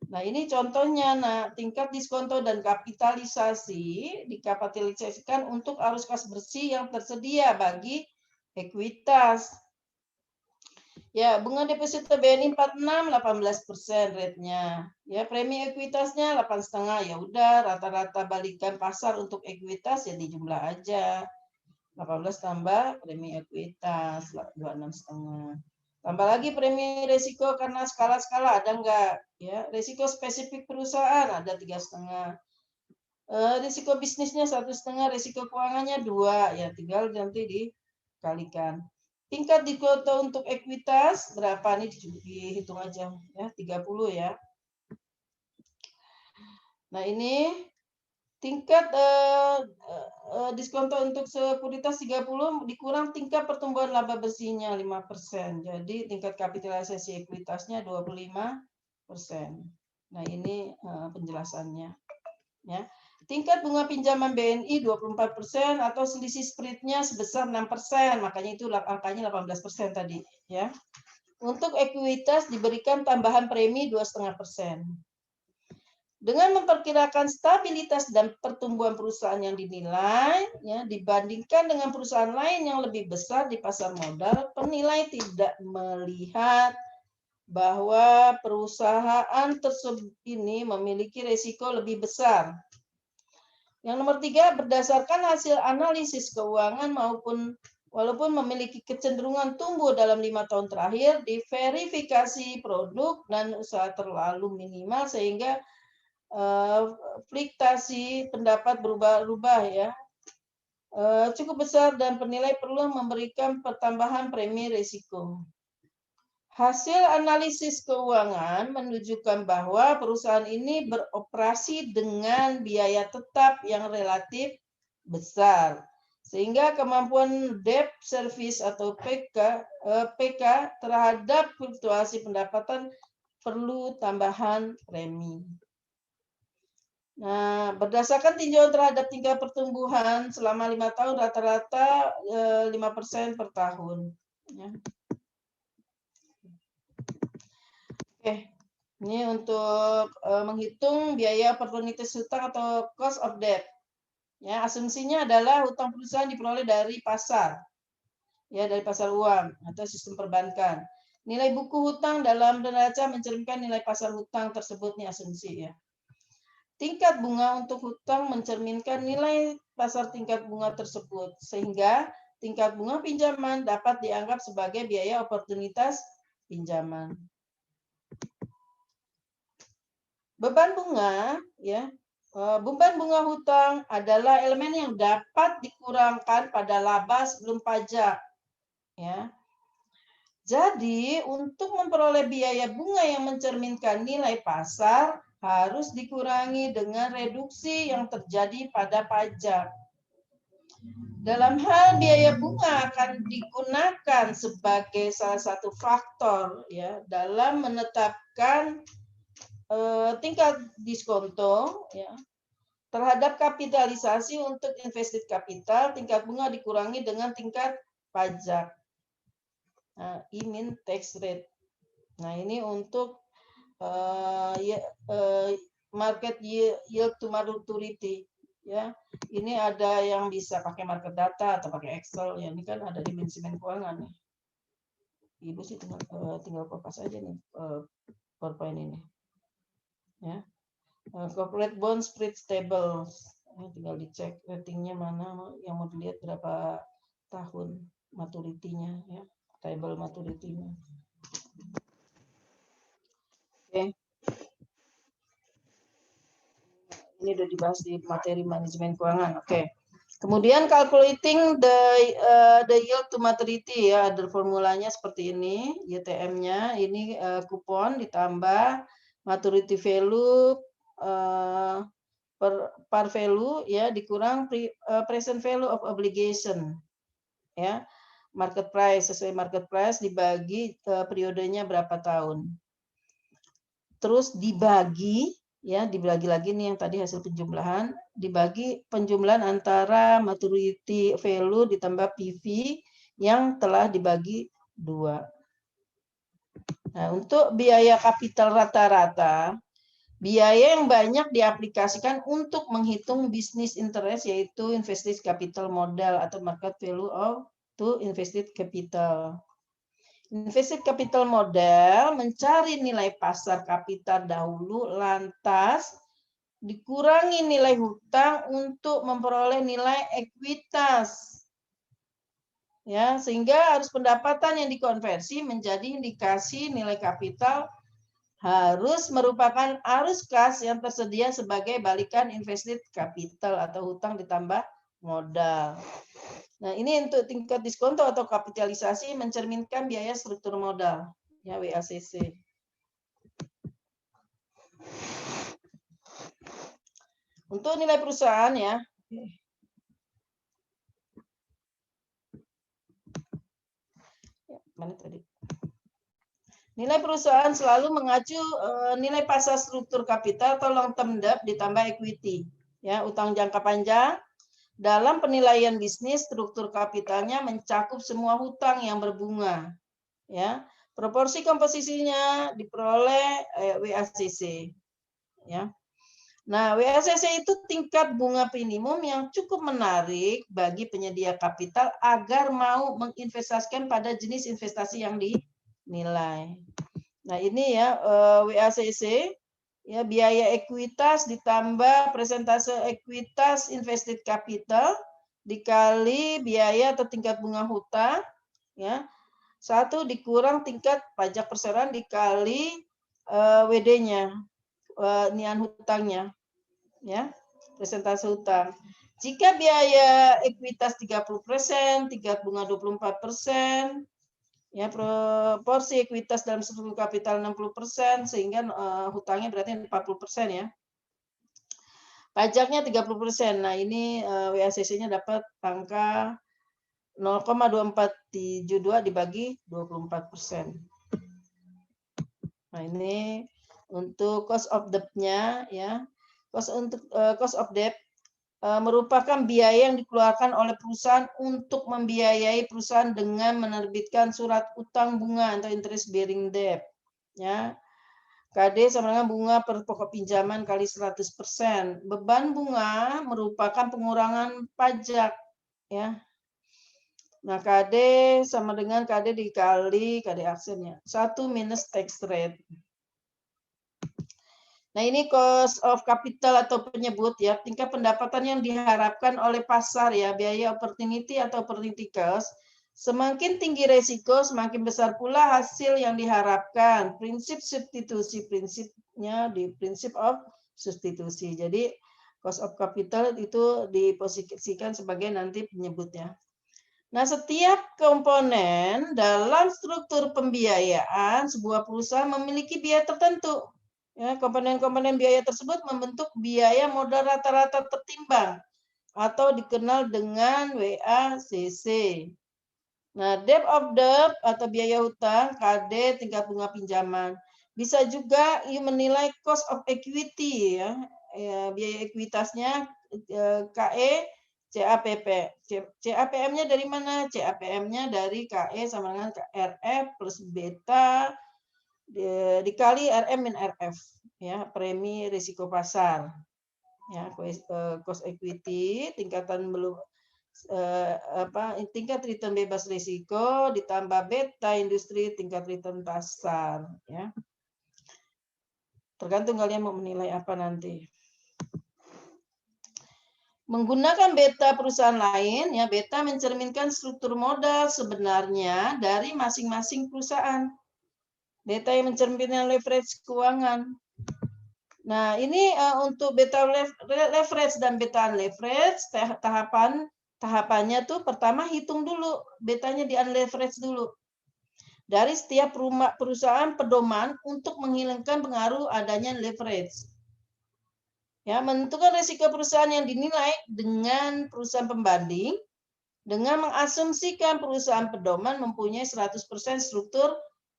Nah, ini contohnya, nah, tingkat diskonto dan kapitalisasi dikapitalisasikan untuk arus kas bersih yang tersedia bagi ekuitas. Ya, bunga deposito BNI 46, 18% rate-nya. Ya, premi ekuitasnya 8,5. Ya udah, rata-rata balikan pasar untuk ekuitas ya dijumlah aja. 18 tambah premi ekuitas 26,5. Tambah lagi premi resiko karena skala-skala ada enggak? Ya, resiko spesifik perusahaan ada 3,5. Risiko bisnisnya 1,5, risiko keuangannya 2, ya tinggal nanti dikalikan. Tingkat diskoto untuk ekuitas berapa nih dihitung aja ya 30 ya. Nah ini tingkat diskonto untuk sekuritas 30 dikurang tingkat pertumbuhan laba bersihnya 5%. Jadi tingkat kapitalisasi ekuitasnya 25%. Nah ini penjelasannya ya. Tingkat bunga pinjaman BNI 24% atau selisih spread-nya sebesar 6%, makanya itu angkanya 18% tadi ya. Untuk ekuitas diberikan tambahan premi 2,5%. Dengan memperkirakan stabilitas dan pertumbuhan perusahaan yang dinilai ya, dibandingkan dengan perusahaan lain yang lebih besar di pasar modal, penilai tidak melihat bahwa perusahaan tersebut ini memiliki risiko lebih besar. Yang nomor 3, berdasarkan hasil analisis keuangan walaupun memiliki kecenderungan tumbuh dalam 5 tahun terakhir, diverifikasi produk dan usaha terlalu minimal sehingga fluktasi pendapat berubah-ubah ya. Cukup besar dan penilai perlu memberikan pertambahan premi risiko. Hasil analisis keuangan menunjukkan bahwa perusahaan ini beroperasi dengan biaya tetap yang relatif besar, sehingga kemampuan debt service atau PK terhadap fluktuasi pendapatan perlu tambahan premi. Nah, berdasarkan tinjauan terhadap tingkat pertumbuhan selama 5 tahun rata-rata 5% per tahun. Ya. Oke, ini untuk menghitung biaya oportunitas hutang atau cost of debt. Ya, asumsinya adalah hutang perusahaan diperoleh dari pasar, ya dari pasar uang atau sistem perbankan. Nilai buku hutang dalam neraca mencerminkan nilai pasar hutang tersebut, nih asumsi ya. Tingkat bunga untuk hutang mencerminkan nilai pasar tingkat bunga tersebut, sehingga tingkat bunga pinjaman dapat dianggap sebagai biaya oportunitas pinjaman. Beban bunga, ya, beban bunga hutang adalah elemen yang dapat dikurangkan pada laba sebelum pajak, ya. Jadi untuk memperoleh biaya bunga yang mencerminkan nilai pasar harus dikurangi dengan reduksi yang terjadi pada pajak. Dalam hal biaya bunga akan digunakan sebagai salah satu faktor, ya, dalam menetapkan tingkat diskonto ya, terhadap kapitalisasi untuk invested capital, tingkat bunga dikurangi dengan tingkat pajak. Nah, I-min tax rate. Nah, ini untuk market yield to maturity. Ya, ini ada yang bisa pakai market data atau pakai Excel. Ya, ini kan ada di manajemen keuangan. Ya. Ibu sih tinggal kopas aja nih PowerPoint ini. Ya, corporate bond spread stable, ini tinggal dicek ratingnya mana yang mau dilihat berapa tahun maturity-nya ya, stable maturity-nya. Oke. Ini udah dibahas di materi manajemen keuangan. Oke. Kemudian calculating the yield to maturity ya, ada formulanya seperti ini, YTM-nya ini kupon ditambah maturity value par value ya dikurang present value of obligation ya, market price sesuai market price dibagi periodenya berapa tahun, terus dibagi ya, dibagi lagi nih yang tadi hasil penjumlahan, dibagi penjumlahan antara maturity value ditambah PV yang telah dibagi 2. Nah, untuk biaya kapital rata-rata, biaya yang banyak diaplikasikan untuk menghitung business interest yaitu invested capital modal atau market value of to invested capital. Invested capital model mencari nilai pasar kapital dahulu, lantas dikurangi nilai hutang untuk memperoleh nilai ekuitas. Ya, sehingga arus pendapatan yang dikonversi menjadi indikasi nilai kapital harus merupakan arus kas yang tersedia sebagai balikan invested capital atau hutang ditambah modal. Nah, ini untuk tingkat diskonto atau kapitalisasi mencerminkan biaya struktur modal, ya WACC. Untuk nilai perusahaan ya. Mana tadi? Nilai perusahaan selalu mengacu nilai pasar struktur kapital atau long term debt ditambah equity, ya, utang jangka panjang. Dalam penilaian bisnis, struktur kapitalnya mencakup semua hutang yang berbunga. Ya, proporsi komposisinya diperoleh WACC. Ya. Nah, WACC itu tingkat bunga minimum yang cukup menarik bagi penyedia kapital agar mau menginvestasikan pada jenis investasi yang dinilai. Nah, ini ya WACC. Ya, biaya ekuitas ditambah persentase ekuitas invested capital dikali biaya atau tingkat bunga hutang, ya. 1 dikurang tingkat pajak perseroan dikali WD-nya, nian hutangnya, ya, persentase hutang. Jika biaya ekuitas 30%, tingkat bunga 24%, ya, proporsi ekuitas dalam struktur kapital 60%, sehingga hutangnya berarti 40% ya. Pajaknya 30%. Nah, ini WACC-nya dapat angka 0,2472 dibagi 24%. Nah, ini untuk cost of debt-nya ya. Cost of debt merupakan biaya yang dikeluarkan oleh perusahaan untuk membiayai perusahaan dengan menerbitkan surat utang bunga atau interest bearing debt. Ya. KD sama dengan bunga per pokok pinjaman kali 100%. Beban bunga merupakan pengurangan pajak. Ya. Nah, KD sama dengan KD dikali KD aksennya. 1 minus tax rate. Nah, ini cost of capital atau penyebut ya, tingkat pendapatan yang diharapkan oleh pasar ya, biaya opportunity atau opportunity cost. Semakin tinggi resiko, semakin besar pula hasil yang diharapkan. Prinsip substitusi, prinsipnya di prinsip of substitusi. Jadi cost of capital itu diposisikan sebagai nanti penyebutnya. Nah, setiap komponen dalam struktur pembiayaan sebuah perusahaan memiliki biaya tertentu. Ya, komponen-komponen biaya tersebut membentuk biaya modal rata-rata tertimbang atau dikenal dengan WACC. Nah, debt of debt atau biaya hutang, KD tingkat bunga pinjaman. Bisa juga menilai cost of equity ya, biaya ekuitasnya KE CAPP. CAPM-nya dari mana? CAPM-nya dari KE sama dengan RF plus beta dikali RM min RF, ya, premi risiko pasar, ya, cost equity tingkatan belum tingkat return bebas risiko ditambah beta industri tingkat return pasar, ya, tergantung kalian mau menilai apa nanti. Menggunakan beta perusahaan lain, ya, beta mencerminkan struktur modal sebenarnya dari masing-masing perusahaan. Beta yang mencerminkan leverage keuangan. Nah, ini untuk beta leverage dan beta unleverage, tahapannya tuh pertama hitung dulu, betanya di unleverage dulu. Dari setiap perusahaan pedoman untuk menghilangkan pengaruh adanya leverage. Ya, menentukan risiko perusahaan yang dinilai dengan perusahaan pembanding dengan mengasumsikan perusahaan pedoman mempunyai 100% struktur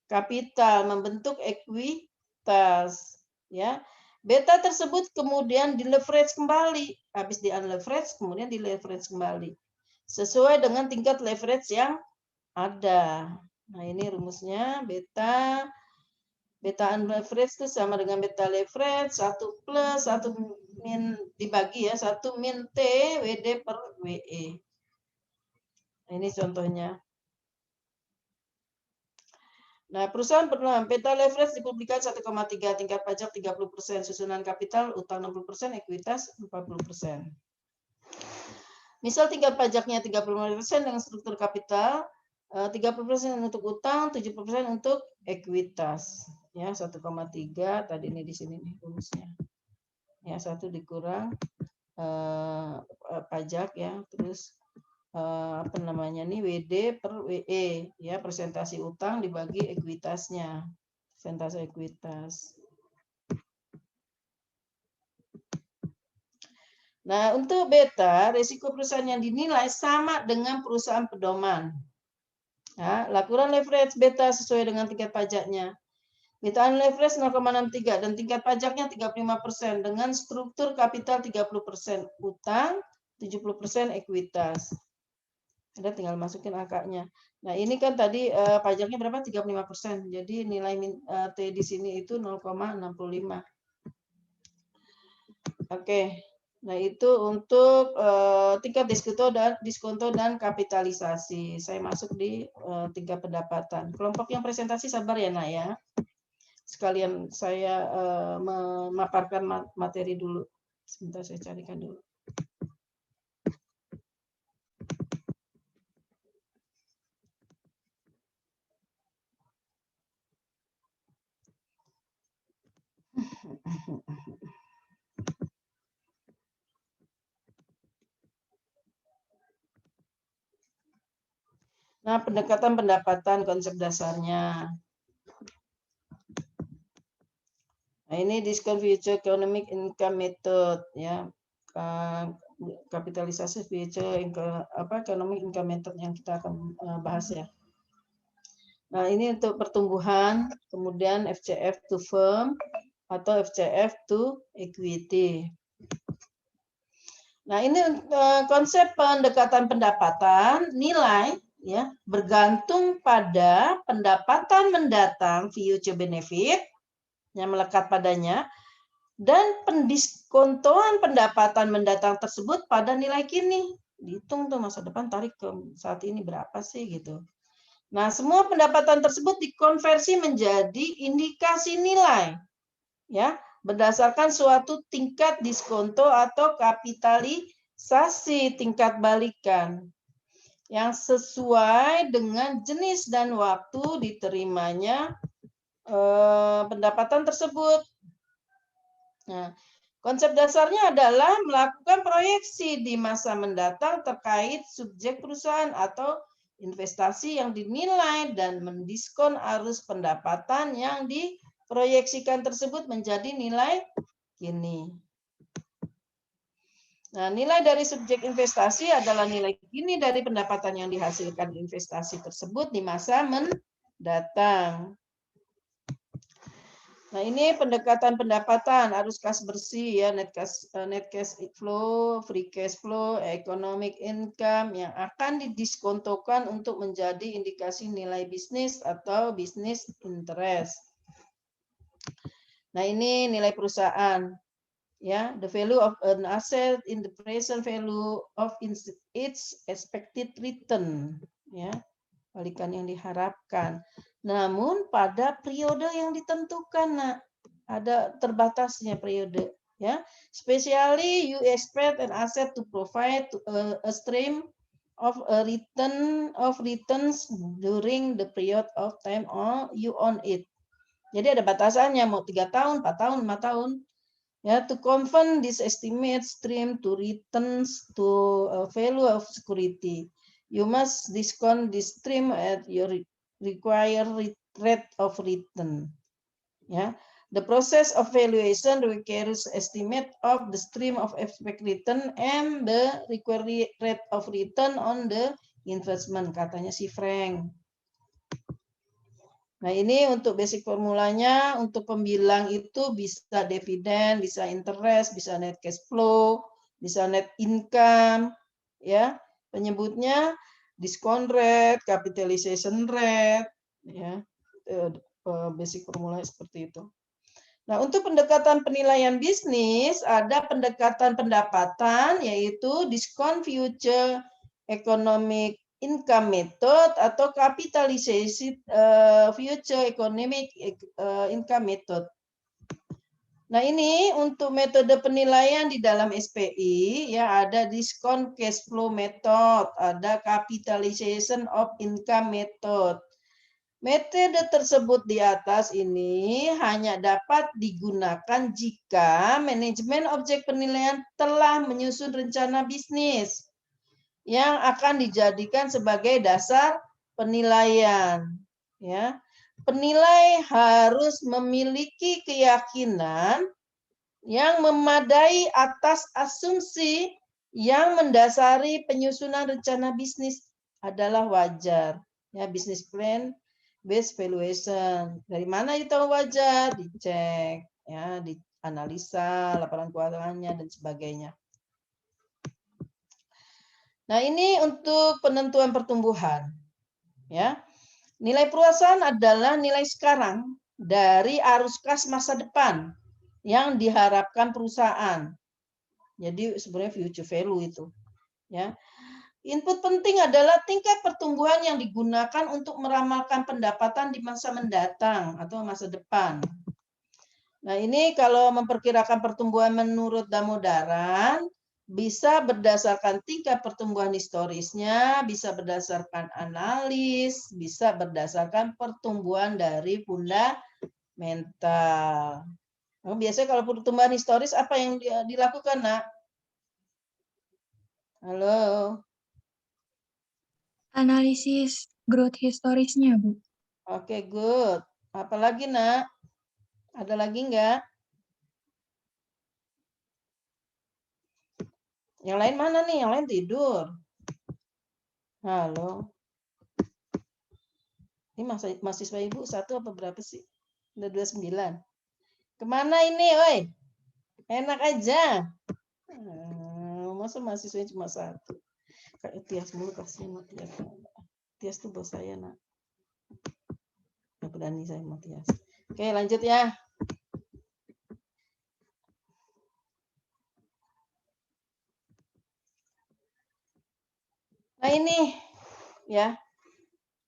kapital, membentuk ekuitas, ya. Beta tersebut kemudian di leverage kembali, habis di unleverage kemudian di leverage kembali sesuai dengan tingkat leverage yang ada. Nah, ini rumusnya beta unleverage itu sama dengan beta leverage 1 plus 1 min dibagi ya 1 min T WD per WE. Nah, ini contohnya. Nah, perusahaan bernama beta leverage dipublikasi 1,3, tingkat pajak 30%, susunan kapital, utang 60%, ekuitas 40%. Misal tingkat pajaknya 35% dengan struktur kapital, 30% untuk utang, 70% untuk ekuitas. Ya, 1,3 tadi ini di sini nih rumusnya. Ya, 1 dikurang pajak ya, terus apa namanya nih WD per WE ya, presentasi utang dibagi ekuitasnya, persentase ekuitas. Nah, untuk beta risiko perusahaan yang dinilai sama dengan perusahaan pedoman. Ya, laporan leverage beta sesuai dengan tingkat pajaknya. Beta leverage 0,63 dan tingkat pajaknya 35% dengan struktur kapital 30%, utang 70%, ekuitas. Ada tinggal masukin angkanya. Nah, ini kan tadi pajaknya berapa? 35%. Jadi nilai T di sini itu 0,65. Oke. Nah, itu untuk tingkat diskonto dan kapitalisasi. Saya masuk di tingkat pendapatan. Kelompok yang presentasi sabar ya, Nak ya. Sekalian saya memaparkan materi dulu. Sebentar saya carikan dulu. Nah, pendekatan pendapatan konsep dasarnya. Nah, ini discount future economic income method ya. Kapitalisasi future economic income method yang kita akan bahas ya. Nah, ini untuk pertumbuhan, kemudian FCF to firm atau FCF to equity. Nah, ini konsep pendekatan pendapatan nilai ya bergantung pada pendapatan mendatang future benefit yang melekat padanya dan pendiskontoan pendapatan mendatang tersebut pada nilai kini. Dihitung tuh masa depan tarik ke saat ini berapa sih gitu. Nah, semua pendapatan tersebut dikonversi menjadi indikasi nilai ya, berdasarkan suatu tingkat diskonto atau kapitalisasi tingkat balikan yang sesuai dengan jenis dan waktu diterimanya pendapatan tersebut. Nah, konsep dasarnya adalah melakukan proyeksi di masa mendatang terkait subjek perusahaan atau investasi yang dinilai dan mendiskon arus pendapatan yang diproyeksikan tersebut menjadi nilai kini. Nah, nilai dari subjek investasi adalah nilai kini dari pendapatan yang dihasilkan investasi tersebut di masa mendatang. Nah, ini pendekatan pendapatan, arus kas bersih ya, net cash flow, free cash flow, economic income yang akan didiskontokan untuk menjadi indikasi nilai bisnis atau business interest. Nah, ini nilai perusahaan. Ya, the value of an asset in the present value of its expected return, ya, balikan yang diharapkan. Namun pada periode yang ditentukan, nah, ada terbatasnya periode, ya. Especially you expect an asset to provide a stream of returns during the period of time you own it. Jadi ada batasannya, mau 3 tahun, 4 tahun, 5 tahun. Ya, to convert this estimate stream to returns to value of security, you must discount this stream at your required rate of return. Ya, the process of valuation requires estimate of the stream of expected return and the required rate of return on the investment, katanya si Frank. Nah, ini untuk basic formulanya, untuk pembilang itu bisa dividen, bisa interest, bisa net cash flow, bisa net income, ya. Penyebutnya discount rate, capitalization rate, ya. Basic formulanya seperti itu. Nah, untuk pendekatan penilaian bisnis, ada pendekatan pendapatan, yaitu discount future economic income method atau capitalization future economic income method. Nah, ini untuk metode penilaian di dalam SPI ya, ada discount cash flow method, ada capitalization of income method. Metode tersebut di atas ini hanya dapat digunakan jika manajemen objek penilaian telah menyusun rencana bisnis yang akan dijadikan sebagai dasar penilaian ya. Penilai harus memiliki keyakinan yang memadai atas asumsi yang mendasari penyusunan rencana bisnis adalah wajar. Ya, business plan based valuation. Dari mana itu wajar? Dicek, ya, dianalisa laporan keuangannya dan sebagainya. Nah, ini untuk penentuan pertumbuhan. Ya. Nilai perusahaan adalah nilai sekarang dari arus kas masa depan yang diharapkan perusahaan. Jadi sebenarnya future value itu. Ya. Input penting adalah tingkat pertumbuhan yang digunakan untuk meramalkan pendapatan di masa mendatang atau masa depan. Nah, ini kalau memperkirakan pertumbuhan menurut Damodaran, bisa berdasarkan tingkat pertumbuhan historisnya, bisa berdasarkan analis, bisa berdasarkan pertumbuhan dari fundamental. Nah, biasanya kalau pertumbuhan historis apa yang dilakukan, Nak? Halo? Analisis growth historisnya, Bu. Oke, good. Apalagi, Nak? Ada lagi enggak? Yang lain mana nih? Yang lain tidur. Halo. Ini mahasiswa Ibu satu apa berapa sih? Udah 29. Kemana ini, oi? Enak aja. Masa mahasiswanya cuma satu? Kayak Tias mulu, kasihan Tias. Tias tuh bos saya, Nak. Gak berani saya sama Tias. Oke, lanjut ya. Nah, ini ya.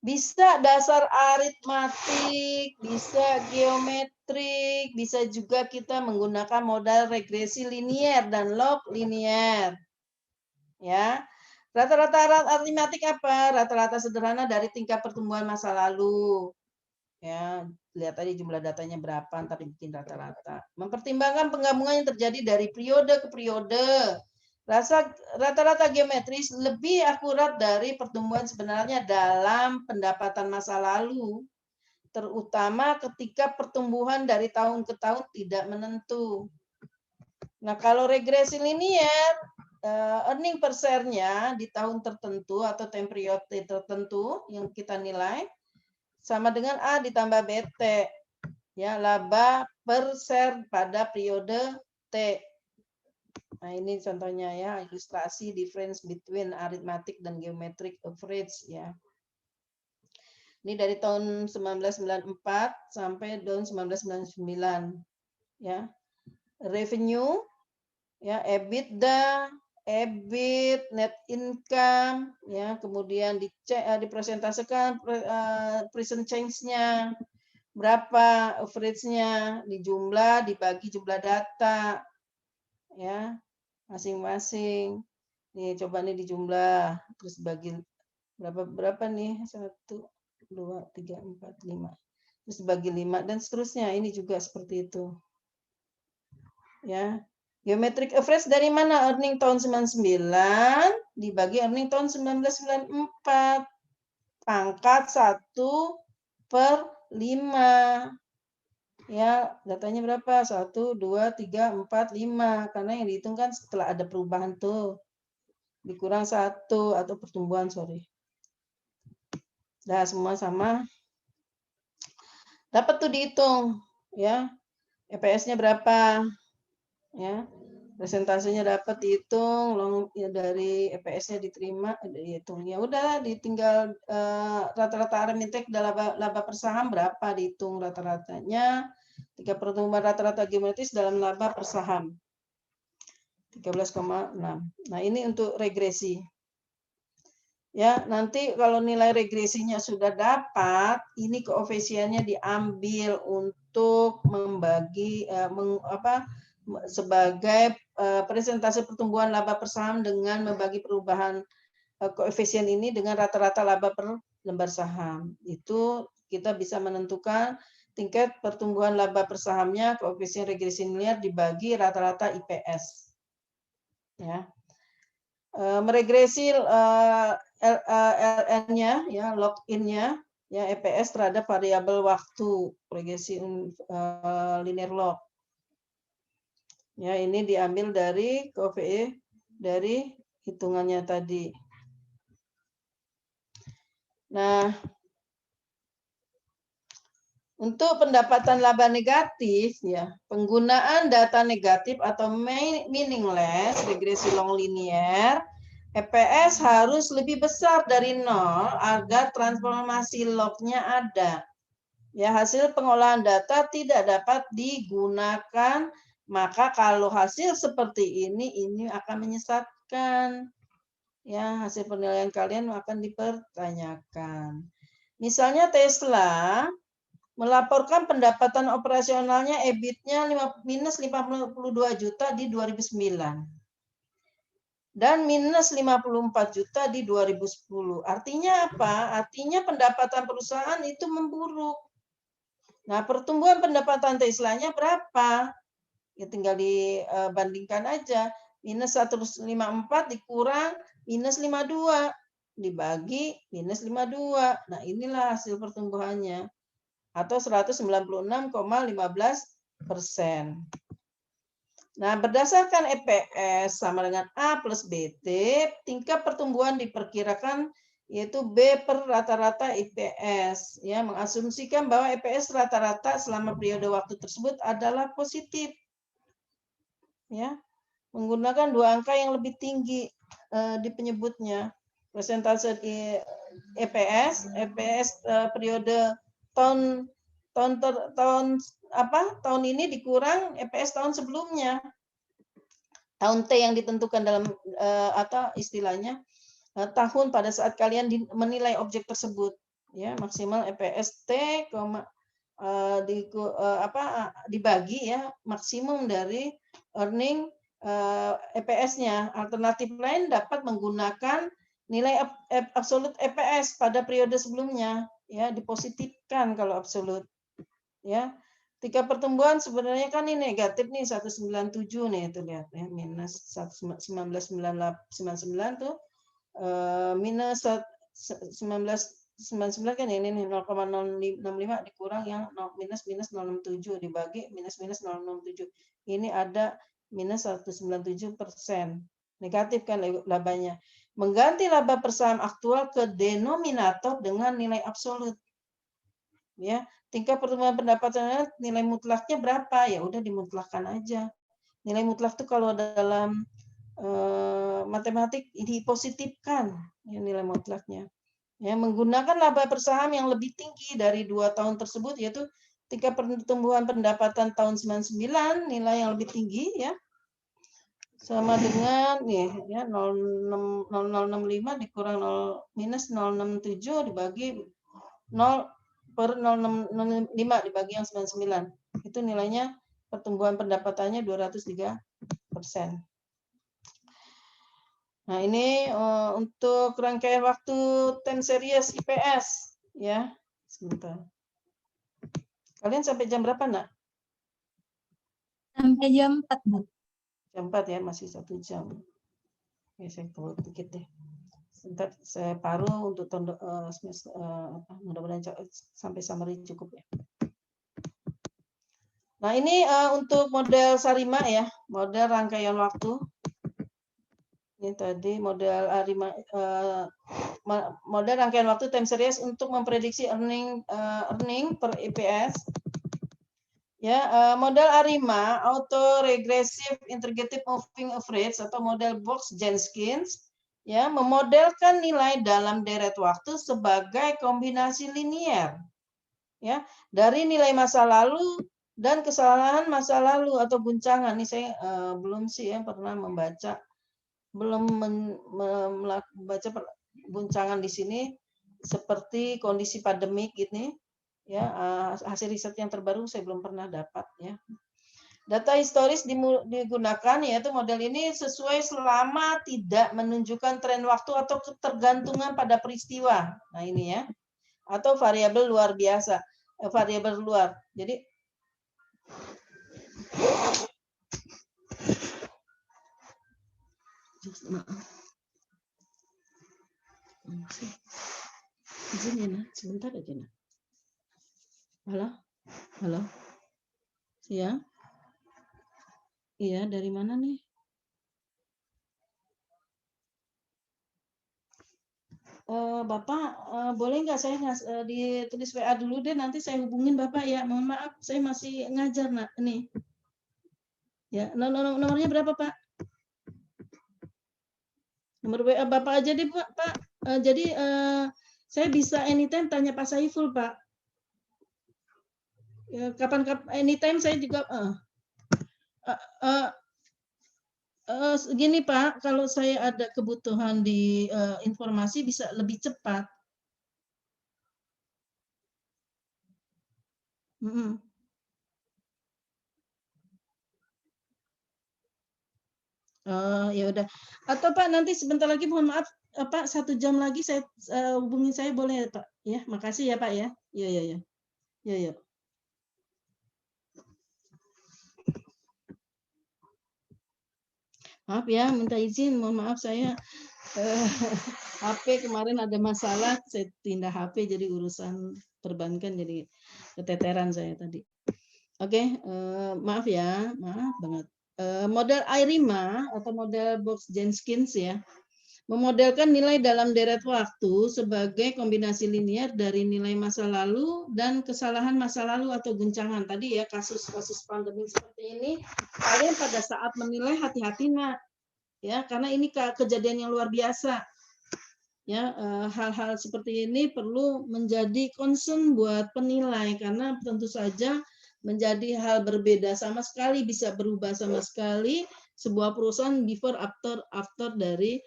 Bisa dasar aritmatik, bisa geometrik, bisa juga kita menggunakan modal regresi linier dan log linier. Ya. Rata-rata aritmatik apa? Rata-rata sederhana dari tingkat pertumbuhan masa lalu. Ya, lihat tadi jumlah datanya berapa, ntar bikin rata-rata. Mempertimbangkan penggabungan yang terjadi dari periode ke periode. Rata-rata geometris lebih akurat dari pertumbuhan sebenarnya dalam pendapatan masa lalu, terutama ketika pertumbuhan dari tahun ke tahun tidak menentu. Nah, kalau regresi linier, earning per share-nya di tahun tertentu atau time period tertentu yang kita nilai sama dengan A ditambah BT. Ya, laba per share pada periode T. Nah, ini contohnya ya, ilustrasi difference between arithmetic dan geometric average ya. Ini dari tahun 1994 sampai tahun 1999 ya. Revenue ya, EBITDA, EBIT, net income ya, kemudian dipresentasikan present change-nya berapa, average-nya dijumlah, dibagi jumlah data ya. Masing-masing. Nih coba nih dijumlah, terus bagi berapa nih? 1, 2, 3, 4, 5. Terus bagi 5 dan seterusnya. Ini juga seperti itu. Ya. Geometric average dari mana? Earning tahun 99 dibagi earning tahun 1994. Pangkat 1/5. Ya, datanya berapa? 1, 2, 3, 4, 5. Karena yang dihitung kan setelah ada perubahan tuh. Dikurang 1 atau pertumbuhan, sorry. Nah, semua sama. Dapat tuh dihitung. Ya, EPS-nya berapa? Ya, presentasinya dapat dihitung, ya dari EPS-nya diterima, dihitung. Ya udah, ditinggal rata-rata arithmetic laba per saham berapa dihitung rata-ratanya. 3 pertumbuhan rata-rata geometris dalam laba per saham. 13,6. Nah, ini untuk regresi. Ya, nanti kalau nilai regresinya sudah dapat, ini koefisiennya diambil untuk membagi sebagai presentase pertumbuhan laba per saham dengan membagi perubahan koefisien ini dengan rata-rata laba per lembar saham. Itu kita bisa menentukan tingkat pertumbuhan laba per sahamnya, koefisien regresi linear dibagi rata-rata IPS. Ya. Meregresi LN-nya, ya, log-in-nya, ya, EPS terhadap variabel waktu, regresi linear log. Ya, ini diambil dari dari hitungannya tadi. Nah, untuk pendapatan laba negatif, ya, penggunaan data negatif atau meaningless, regresi long linear, EPS harus lebih besar dari 0 agar transformasi log-nya ada. Ya, hasil pengolahan data tidak dapat digunakan, maka kalau hasil seperti ini akan menyesatkan. Ya, hasil penilaian kalian akan dipertanyakan. Misalnya Tesla melaporkan pendapatan operasionalnya EBIT-nya minus 52 juta di 2009. Dan minus 54 juta di 2010. Artinya apa? Artinya pendapatan perusahaan itu memburuk. Nah, pertumbuhan pendapatan Tesla-nya berapa? Ya tinggal dibandingkan aja. Minus 154 dikurang minus 52. Dibagi minus 52. Nah, inilah hasil pertumbuhannya. Atau 196,15%. Nah, berdasarkan EPS sama dengan A plus BT, tingkat pertumbuhan diperkirakan yaitu B per rata-rata IPS. Ya, mengasumsikan bahwa EPS rata-rata selama periode waktu tersebut adalah positif. Ya, menggunakan dua angka yang lebih tinggi di penyebutnya. Persentase EPS periode tahun ini dikurang EPS tahun sebelumnya. Tahun T yang ditentukan dalam atau istilahnya tahun pada saat kalian menilai objek tersebut, ya, maksimal EPS T dibagi ya maksimum dari earning EPS-nya. Alternatif lain dapat menggunakan nilai absolut EPS pada periode sebelumnya, ya, dipositifkan kalau absolut. Ya, tingkat pertumbuhan sebenarnya kan ini negatif nih 197 nih, itu lihat ya, minus 1999 tuh minus 1999 kan ini nih 0,065 dikurang yang minus 067 dibagi minus 067. Ini ada minus 197%. Negatif kan labanya. Mengganti laba per saham aktual ke denominator dengan nilai absolut. Ya, tingkat pertumbuhan pendapatan nilai mutlaknya berapa? Ya udah dimutlakkan aja. Nilai mutlak itu kalau dalam matematik dipositifkan ya, nilai mutlaknya. Ya, menggunakan laba per saham yang lebih tinggi dari 2 tahun tersebut, yaitu tingkat pertumbuhan pendapatan tahun 99 nilai yang lebih tinggi, ya, sama dengan nih ya 0,065 dikurang 0 minus 067 dibagi 0 per 0,05 dibagi yang 99. Itu nilainya pertumbuhan pendapatannya 203%. Nah, ini untuk rangkaian waktu time series IPS, ya. Sebentar. Kalian sampai jam berapa, Nak? Sampai jam 4, Bu. Jam 4 ya, masih 1 jam. Oke, saya tunggu dikit deh. Sebentar saya paruh untuk mudah-mudahan sampai summary cukup ya. Nah, ini untuk model Sarima ya, model rangkaian waktu. Ini tadi model model rangkaian waktu time series untuk memprediksi earning per EPS. Ya, model ARIMA, auto regressive integrative moving average atau model Box-Jenkins, ya, memodelkan nilai dalam deret waktu sebagai kombinasi linier, ya, dari nilai masa lalu dan kesalahan masa lalu atau guncangan. Ini saya belum sih ya pernah membaca, belum membaca guncangan di sini seperti kondisi pandemik gini ya, hasil riset yang terbaru saya belum pernah dapat ya. Data historis digunakan yaitu model ini sesuai selama tidak menunjukkan tren waktu atau ketergantungan pada peristiwa. Nah ini ya, atau variabel luar biasa, variabel luar. Jadi maaf. Izin ya, Nak. Sebentar aja, Nak. Halo? Halo? Ya? Iya, dari mana nih? Bapak, boleh nggak saya ditulis WA dulu deh, nanti saya hubungin Bapak ya. Mohon maaf, saya masih ngajar, Nak. Ini. Ya, nomornya berapa, Pak? Nomor WA Bapak aja deh, Pak. Jadi saya bisa anytime tanya Pak Saiful, Pak. Ya, kapan anytime saya juga gini Pak, kalau saya ada kebutuhan di informasi bisa lebih cepat. Ya udah. Atau Pak nanti sebentar lagi, mohon maaf Pak, 1 jam lagi saya hubungin saya boleh ya Pak? Ya, makasih ya Pak ya. Ya. Ya. Maaf ya, minta izin, mohon maaf saya HP kemarin ada masalah, saya pindah HP jadi urusan perbankan jadi keteteran saya tadi. Oke, maaf ya, maaf banget. Model IRIMA atau model Box-Jenkins ya, memodelkan nilai dalam deret waktu sebagai kombinasi linear dari nilai masa lalu dan kesalahan masa lalu atau guncangan. Tadi ya kasus-kasus pandemi seperti ini, kalian pada saat menilai hati-hati Nak, ya karena ini kejadian yang luar biasa. Ya, hal-hal seperti ini perlu menjadi concern buat penilai karena tentu saja menjadi hal berbeda sama sekali, bisa berubah sama sekali sebuah perusahaan before after dari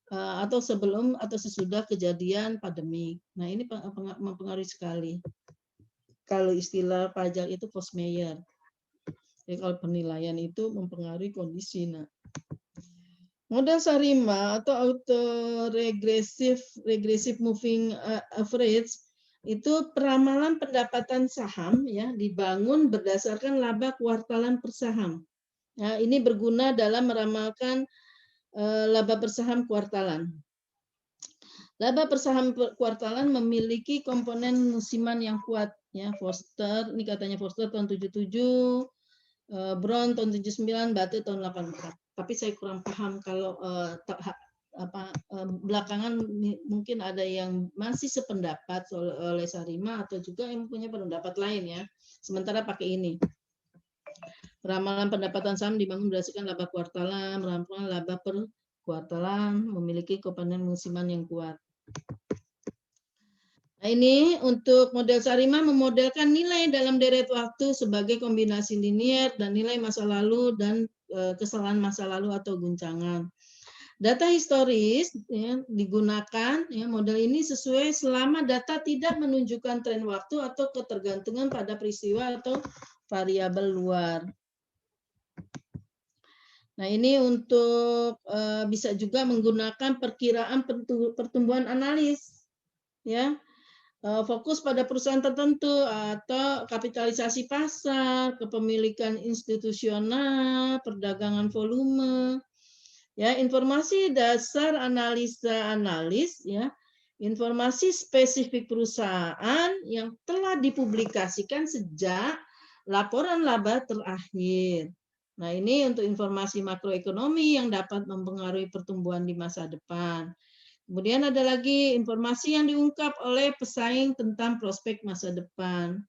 atau sebelum atau sesudah kejadian pandemi. Nah, ini mempengaruhi sekali. Kalau istilah pajak itu cost measure. Jadi kalau penilaian itu mempengaruhi kondisi. Nah, model SARIMA atau auto regressive moving average itu peramalan pendapatan saham ya dibangun berdasarkan laba kuartalan per saham. Nah, ini berguna dalam meramalkan laba per saham kuartalan. Laba per saham kuartalan memiliki komponen musiman yang kuat ya. Foster, ini katanya Foster tahun 77, Brown tahun 79, Bate tahun 84. Tapi saya kurang paham kalau belakangan mungkin ada yang masih sependapat oleh Sarima atau juga yang punya pendapat lain ya. Sementara pakai ini. Ramalan pendapatan saham dibangun berdasarkan laba kuartalan, meramalkan laba per kuartalan, memiliki komponen musiman yang kuat. Nah, ini untuk model Sarima memodelkan nilai dalam deret waktu sebagai kombinasi linear dan nilai masa lalu dan kesalahan masa lalu atau guncangan. Data historis ya, digunakan ya, model ini sesuai selama data tidak menunjukkan tren waktu atau ketergantungan pada peristiwa atau variabel luar. Nah, ini untuk bisa juga menggunakan perkiraan pertumbuhan analis, ya, fokus pada perusahaan tertentu atau kapitalisasi pasar, kepemilikan institusional, perdagangan volume, ya, informasi dasar analisa analis, ya, informasi spesifik perusahaan yang telah dipublikasikan sejak laporan laba terakhir. Nah, ini untuk informasi makroekonomi yang dapat mempengaruhi pertumbuhan di masa depan. Kemudian ada lagi informasi yang diungkap oleh pesaing tentang prospek masa depan.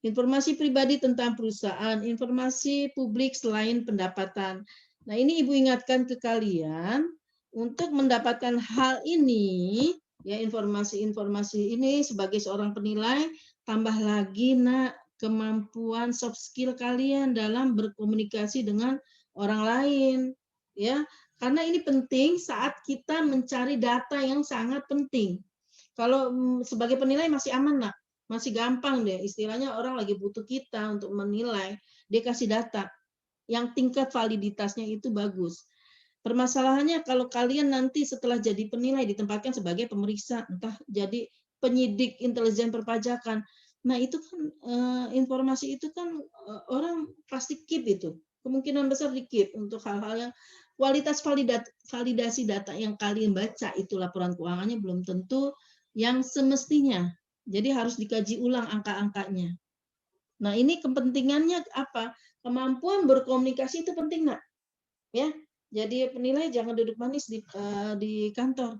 Informasi pribadi tentang perusahaan, informasi publik selain pendapatan. Nah, ini Ibu ingatkan ke kalian untuk mendapatkan hal ini, ya informasi-informasi ini sebagai seorang penilai, tambah lagi Nak kemampuan soft skill kalian dalam berkomunikasi dengan orang lain, ya. Karena ini penting saat kita mencari data yang sangat penting. Kalau sebagai penilai masih aman, nak. Masih gampang deh. Istilahnya orang lagi butuh kita untuk menilai, dia kasih data yang tingkat validitasnya itu bagus. Permasalahannya kalau kalian nanti setelah jadi penilai ditempatkan sebagai pemeriksa, entah jadi penyidik intelijen perpajakan. Nah, itu kan informasi itu kan orang pasti keep itu. Kemungkinan besar di-keep untuk hal-hal yang kualitas validasi data yang kalian baca itu laporan keuangannya belum tentu yang semestinya. Jadi harus dikaji ulang angka-angkanya. Nah, ini kepentingannya apa? Kemampuan berkomunikasi itu penting, nak. Ya. Jadi penilai jangan duduk manis di kantor.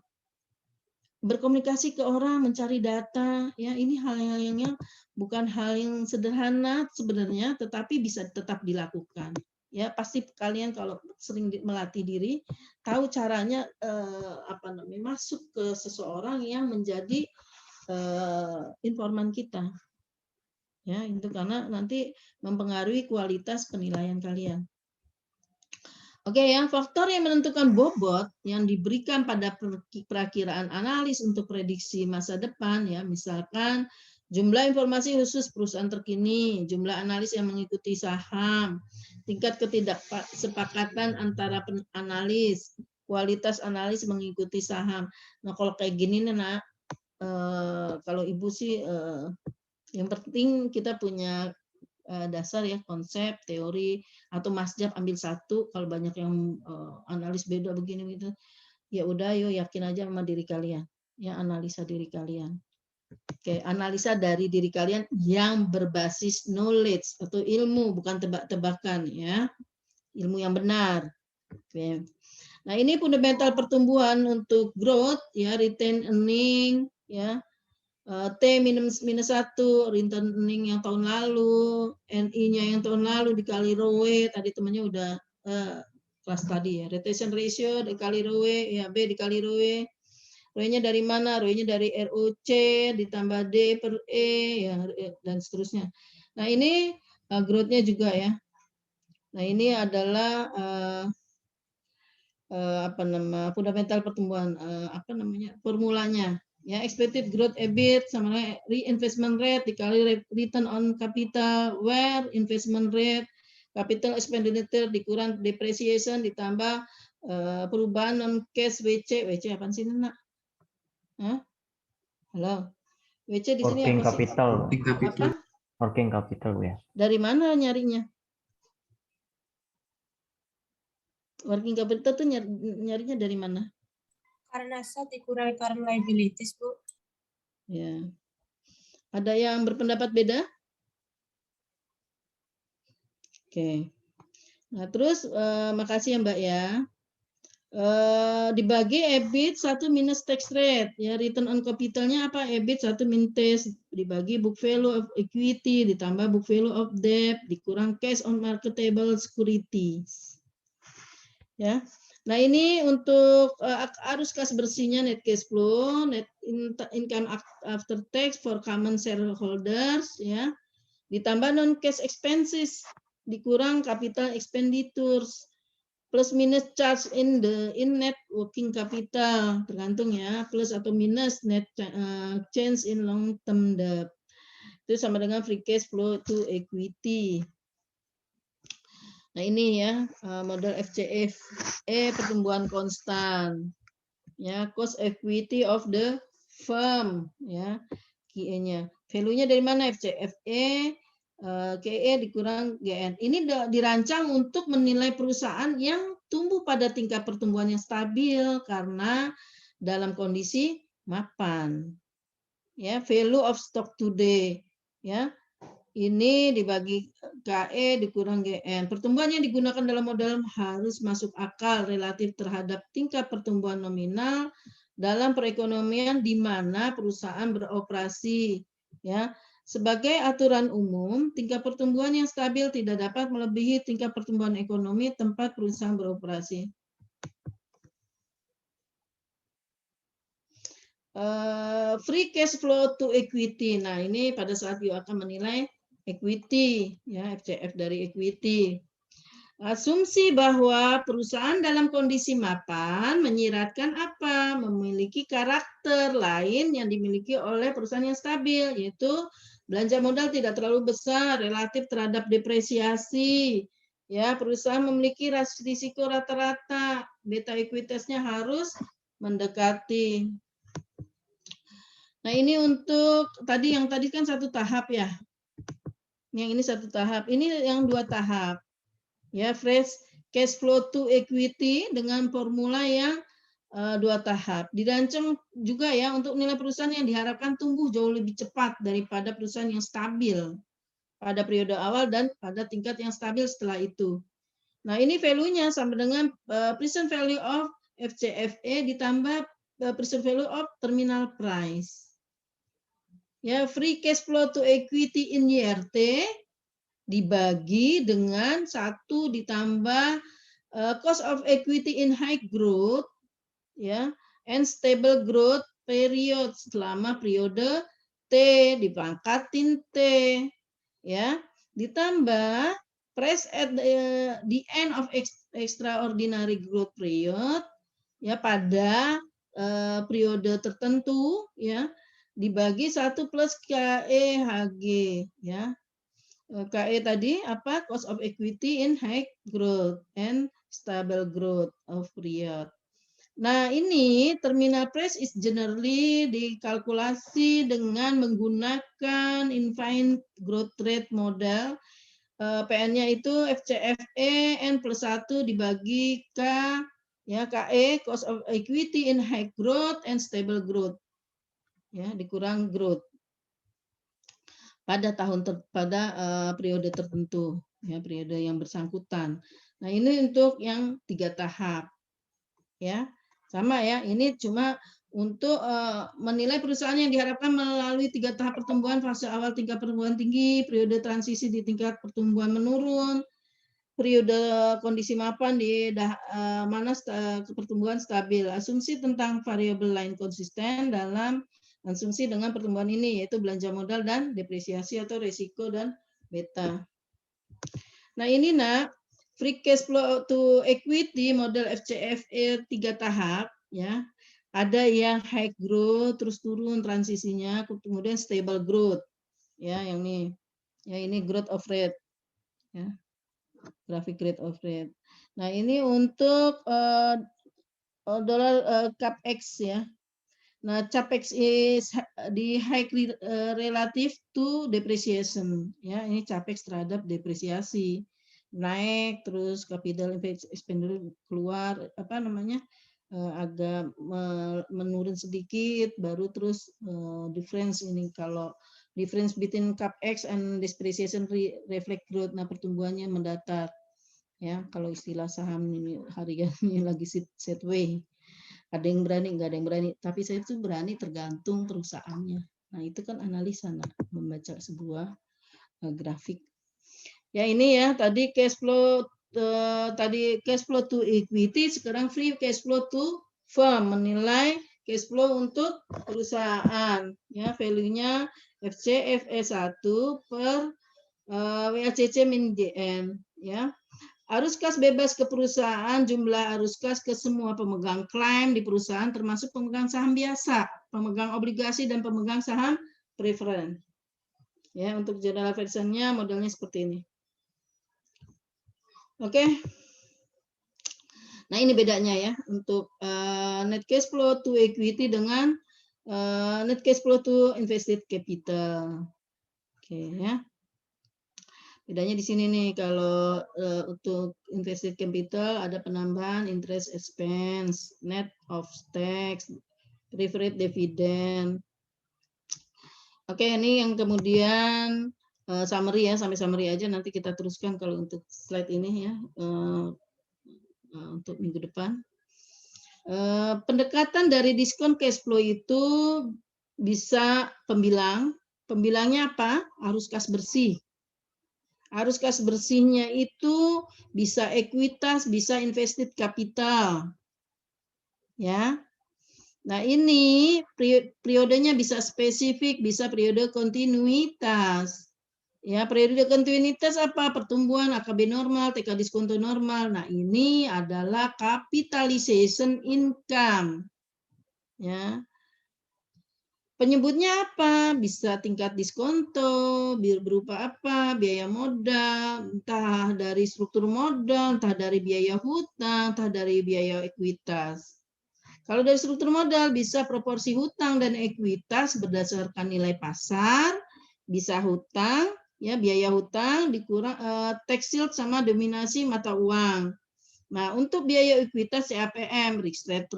Berkomunikasi ke orang, mencari data, ya ini hal-hal yang bukan hal yang sederhana sebenarnya, tetapi bisa tetap dilakukan. Ya pasti kalian kalau sering melatih diri tahu caranya masuk ke seseorang yang menjadi informan kita. Ya itu karena nanti mempengaruhi kualitas penilaian kalian. Oke, yang faktor yang menentukan bobot yang diberikan pada perakiraan analis untuk prediksi masa depan, ya misalkan jumlah informasi khusus perusahaan terkini, jumlah analis yang mengikuti saham, tingkat ketidaksepakatan antara analis, kualitas analis mengikuti saham. Nah, kalau kayak gini nih, nak, kalau ibu sih yang penting kita punya dasar ya, konsep, teori, atau masjab ambil satu. Kalau banyak yang analis beda begini gitu, ya udah yuk yakin aja sama diri kalian, ya analisa diri kalian. Oke, analisa dari diri kalian yang berbasis knowledge atau ilmu, bukan tebak-tebakan ya, ilmu yang benar. Oke. Nah ini fundamental pertumbuhan untuk growth ya, retain earning ya. T-1 return earning yang tahun lalu, NI-nya yang tahun lalu dikali ROE, tadi temannya udah kelas tadi ya, retention ratio dikali ROE, ya B dikali ROE, ROE-nya dari mana? ROE-nya dari ROC ditambah D per E ya, dan seterusnya. Nah ini growth-nya juga ya. Nah ini adalah fundamental pertumbuhan, formulanya. Ya, expected growth EBIT sama reinvestment rate dikali return on capital, where investment rate, capital expenditure dikurang depreciation ditambah perubahan non cash WC apa sih nak? Hah? Halo, WC di sini Working apa capital. sih? Apa? Working capital ya. Dari mana nyarinya? Working capital tuh nyarinya dari mana? Karena aset dikurangi current liabilities, Bu. Ya. Ada yang berpendapat beda? Oke. Nah, terus makasih ya, Mbak ya. Dibagi EBIT 1 minus tax rate. Ya, return on capital-nya apa? EBIT 1 minus tax dibagi book value of equity ditambah book value of debt dikurang cash on marketable securities. Ya. Nah, ini untuk arus kas bersihnya net cash flow, net income after tax for common shareholders ya. Ditambah non cash expenses dikurang capital expenditures plus minus charge in net working capital tergantung ya, plus atau minus net change in long term debt. Itu sama dengan free cash flow to equity. Nah ini ya model FCF pertumbuhan konstan ya, cost equity of the firm ya, QE-nya. Value-nya dari mana? FCFE KE dikurang GN. Ini dirancang untuk menilai perusahaan yang tumbuh pada tingkat pertumbuhan yang stabil karena dalam kondisi mapan. Ya, value of stock today ya. Ini dibagi KE dikurang GN. Pertumbuhan yang digunakan dalam model harus masuk akal relatif terhadap tingkat pertumbuhan nominal dalam perekonomian di mana perusahaan beroperasi. Ya, sebagai aturan umum, tingkat pertumbuhan yang stabil tidak dapat melebihi tingkat pertumbuhan ekonomi tempat perusahaan beroperasi. Free cash flow to equity. Nah, ini pada saat you akan menilai equity ya, FCF dari equity. Asumsi bahwa perusahaan dalam kondisi mapan menyiratkan apa? Memiliki karakter lain yang dimiliki oleh perusahaan yang stabil, yaitu belanja modal tidak terlalu besar relatif terhadap depresiasi. Ya, perusahaan memiliki risiko rata-rata, beta ekuitasnya harus mendekati. Nah, ini untuk yang tadi kan satu tahap ya. Yang ini satu tahap, ini yang dua tahap. Ya, fresh cash flow to equity dengan formula yang dua tahap. Dirancang juga ya untuk nilai perusahaan yang diharapkan tumbuh jauh lebih cepat daripada perusahaan yang stabil pada periode awal dan pada tingkat yang stabil setelah itu. Nah, ini value-nya sama dengan present value of FCFE ditambah present value of terminal price. Ya, free cash flow to equity in year T dibagi dengan 1 ditambah cost of equity in high growth ya and stable growth period selama periode T dipangkatin T ya ditambah price at the end of extraordinary growth period ya pada periode tertentu ya dibagi 1 plus KEHG ya. KE tadi apa? Cost of equity in high growth and stable growth of period. Nah, ini terminal price is generally dikalkulasi dengan menggunakan infinite growth rate model. PN-nya itu FCFE N plus 1 dibagi K ya KE cost of equity in high growth and stable growth. Ya, dikurang growth. Pada periode tertentu ya periode yang bersangkutan. Nah, ini untuk yang 3 tahap ya sama ya ini cuma untuk menilai perusahaan yang diharapkan melalui 3 tahap pertumbuhan fase awal tingkat pertumbuhan tinggi, periode transisi di tingkat pertumbuhan menurun, periode kondisi mapan di mana pertumbuhan stabil. Asumsi tentang variabel lain konsisten dalam asumsi dengan pertumbuhan ini yaitu belanja modal dan depresiasi atau resiko dan beta. Nah, ini free cash flow to equity model FCFE 3 tahap ya. Ada yang high growth terus turun transisinya kemudian stable growth. Ya, yang ini. Ya, ini growth of rate. Ya. Grafik rate of rate. Nah, ini untuk dollar CAPEX ya. Nah, CAPEX is di high relative to depreciation. Ya, ini CAPEX terhadap depresiasi. Naik terus capital expenditure keluar agak menurun sedikit baru terus difference ini kalau difference between CAPEX and depreciation reflect growth. Nah, pertumbuhannya mendatar. Ya, kalau istilah saham ini harganya lagi sideways. Ada yang berani, nggak ada yang berani. Tapi saya itu berani tergantung perusahaannya. Nah, itu kan analisa, membaca sebuah grafik. Ya, ini ya, tadi cash flow to equity, sekarang free cash flow to firm, menilai cash flow untuk perusahaan. Ya, value-nya FCFE 1 per WACC min JN. Ya. Arus kas bebas ke perusahaan, jumlah arus kas ke semua pemegang klaim di perusahaan termasuk pemegang saham biasa, pemegang obligasi dan pemegang saham preferen. Ya, untuk general versionnya modelnya seperti ini. Oke. Nah, ini bedanya ya untuk net cash flow to equity dengan net cash flow to invested capital. Oke ya. Bedanya di sini nih, kalau untuk invested capital ada penambahan interest expense, net of tax, preferred dividend. Oke, ini yang kemudian summary ya, sampai summary aja nanti kita teruskan kalau untuk slide ini ya untuk minggu depan. Pendekatan dari diskon cash flow itu bisa pembilang. Pembilangnya apa? Arus kas bersih. Arus kas bersihnya itu bisa ekuitas, bisa invested capital. Ya. Nah, ini periodenya bisa spesifik, bisa periode kontinuitas. Ya, periode kontinuitas apa? Pertumbuhan AKB normal, TK diskonto normal. Nah, ini adalah capitalization income. Ya. Penyebutnya apa? Bisa tingkat diskonto, berupa apa? Biaya modal, entah dari struktur modal, entah dari biaya hutang, entah dari biaya ekuitas. Kalau dari struktur modal bisa proporsi hutang dan ekuitas berdasarkan nilai pasar, bisa hutang, ya biaya hutang dikurang tax shield sama dominasi mata uang. Nah, untuk biaya ekuitas CAPM, risk rate,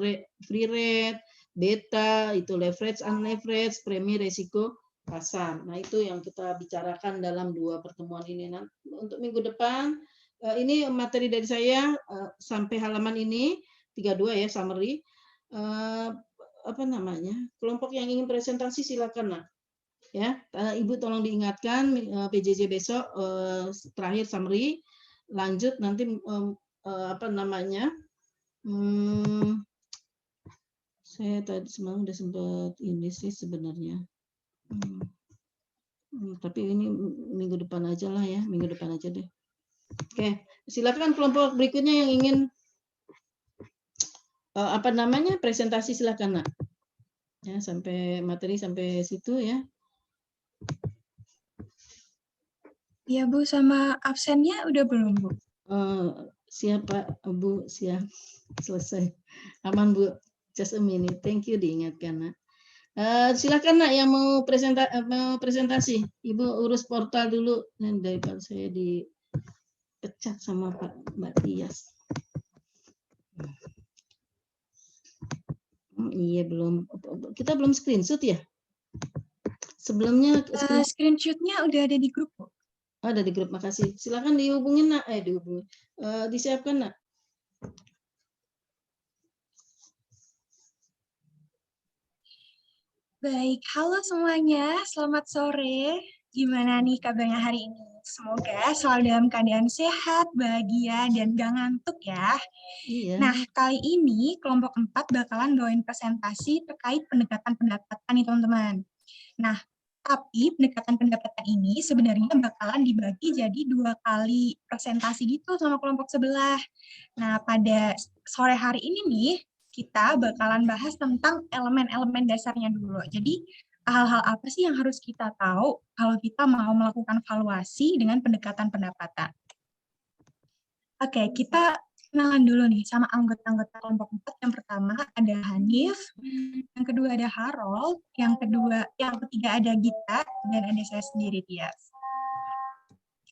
free rate, beta, itu leverage, unleverage, premi resiko pasar. Nah, itu yang kita bicarakan dalam 2 pertemuan ini. Nah, untuk minggu depan, ini materi dari saya sampai halaman ini, 32 ya, summary. Apa namanya? Kelompok yang ingin presentasi silakan, Nak. Ya, Ibu tolong diingatkan PJJ besok terakhir summary, lanjut nanti apa namanya? Saya tadi semalam udah sempat ini sih sebenarnya. Tapi ini minggu depan aja lah ya, minggu depan aja deh. Oke, silakan kelompok berikutnya yang ingin apa namanya presentasi silakan, Nak. Ya, sampai materi sampai situ ya. Iya Bu, sama absennya udah belum Bu? Siapa Bu? Siap, selesai. Aman Bu. Just a minute. Thank you diingatkan, Nak. Silakan, Nak, yang mau presentasi. Ibu urus portal dulu daripada saya dipecat sama Mbak Tias. Iya belum. Kita belum screenshot ya? Sebelumnya Screenshotnya udah ada di grup Bu. Ada di grup, makasih. Silakan dihubungin, Nak. Dihubungin. Disiapkan, Nak. Baik, halo semuanya, selamat sore. Gimana nih kabarnya hari ini? Semoga selalu dalam keadaan sehat, bahagia, dan gak ngantuk ya. Iya. Nah, kali ini kelompok 4 bakalan bawain presentasi terkait pendekatan pendapatan nih teman-teman. Nah, tapi pendekatan pendapatan ini sebenarnya bakalan dibagi jadi 2 kali presentasi gitu sama kelompok sebelah. Nah, pada sore hari ini nih, kita bakalan bahas tentang elemen-elemen dasarnya dulu. Jadi, hal-hal apa sih yang harus kita tahu kalau kita mau melakukan valuasi dengan pendekatan pendapatan? Oke, kita kenalan dulu nih sama anggota-anggota kelompok 4. Yang pertama ada Hanif, yang kedua ada Harold, yang ketiga ada Gita, dan ada saya sendiri, Tias.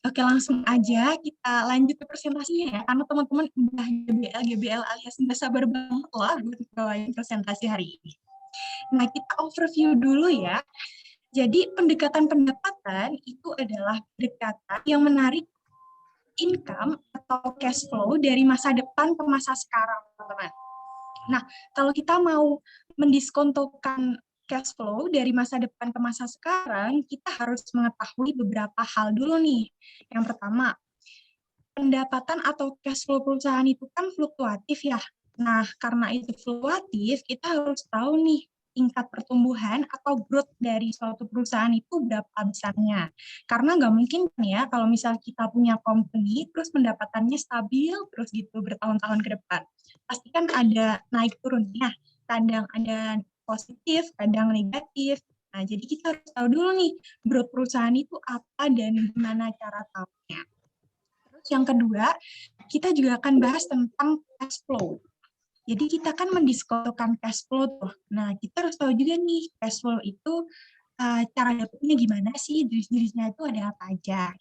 Oke, langsung aja kita lanjut ke presentasinya ya, karena teman-teman udah GBL alias nggak sabar banget lah buat bawain presentasi hari ini. Nah, kita overview dulu ya. Jadi, pendekatan pendapatan itu adalah pendekatan yang menarik income atau cash flow dari masa depan ke masa sekarang, teman-teman. Nah, kalau kita mau mendiskontokan cash flow dari masa depan ke masa sekarang, kita harus mengetahui beberapa hal dulu nih. Yang pertama, pendapatan atau cash flow perusahaan itu kan fluktuatif ya. Nah, karena itu fluktuatif, kita harus tahu nih tingkat pertumbuhan atau growth dari suatu perusahaan itu berapa besarnya. Karena nggak mungkin ya kalau misal kita punya company, terus pendapatannya stabil, terus gitu bertahun-tahun ke depan. Pasti kan ada naik turunnya, kadang ada positif, kadang negatif. Nah, jadi kita harus tahu dulu nih, growth perusahaan itu apa dan gimana cara tahunya. Terus yang kedua, kita juga akan bahas tentang cash flow. Jadi kita kan mendiskontokan cash flow tuh. Nah, kita harus tahu juga nih, cash flow itu cara dapetnya gimana sih, jenis-jenisnya itu ada apa aja.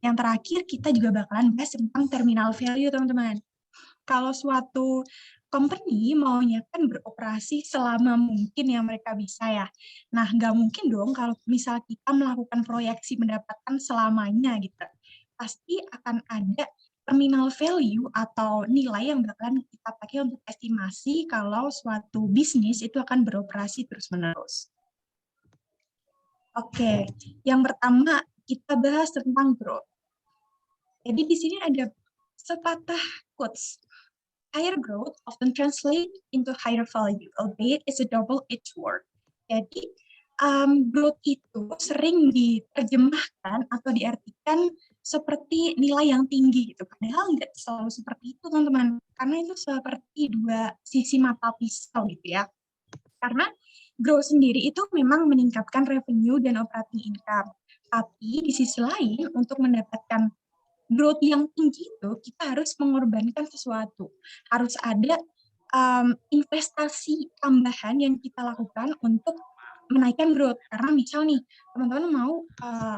Yang terakhir, kita juga bakalan bahas tentang terminal value, teman-teman. Kalau suatu company maunya kan beroperasi selama mungkin yang mereka bisa ya. Nah, nggak mungkin dong kalau misal kita melakukan proyeksi pendapatan selamanya gitu. Pasti akan ada terminal value atau nilai yang bakalan kita pakai untuk estimasi kalau suatu bisnis itu akan beroperasi terus-menerus. Oke, yang pertama kita bahas tentang growth. Jadi di sini ada sepatah quotes. Higher growth often translate into higher value, albeit it's a double-edged sword. Jadi, growth itu sering diterjemahkan atau diartikan seperti nilai yang tinggi gitu. Padahal nggak selalu seperti itu, teman-teman. Karena itu seperti dua sisi mata pisau gitu ya. Karena growth sendiri itu memang meningkatkan revenue dan operating income. Tapi di sisi lain, untuk mendapatkan growth yang tinggi itu, kita harus mengorbankan sesuatu. Harus ada investasi tambahan yang kita lakukan untuk menaikkan growth. Karena misal nih, teman-teman mau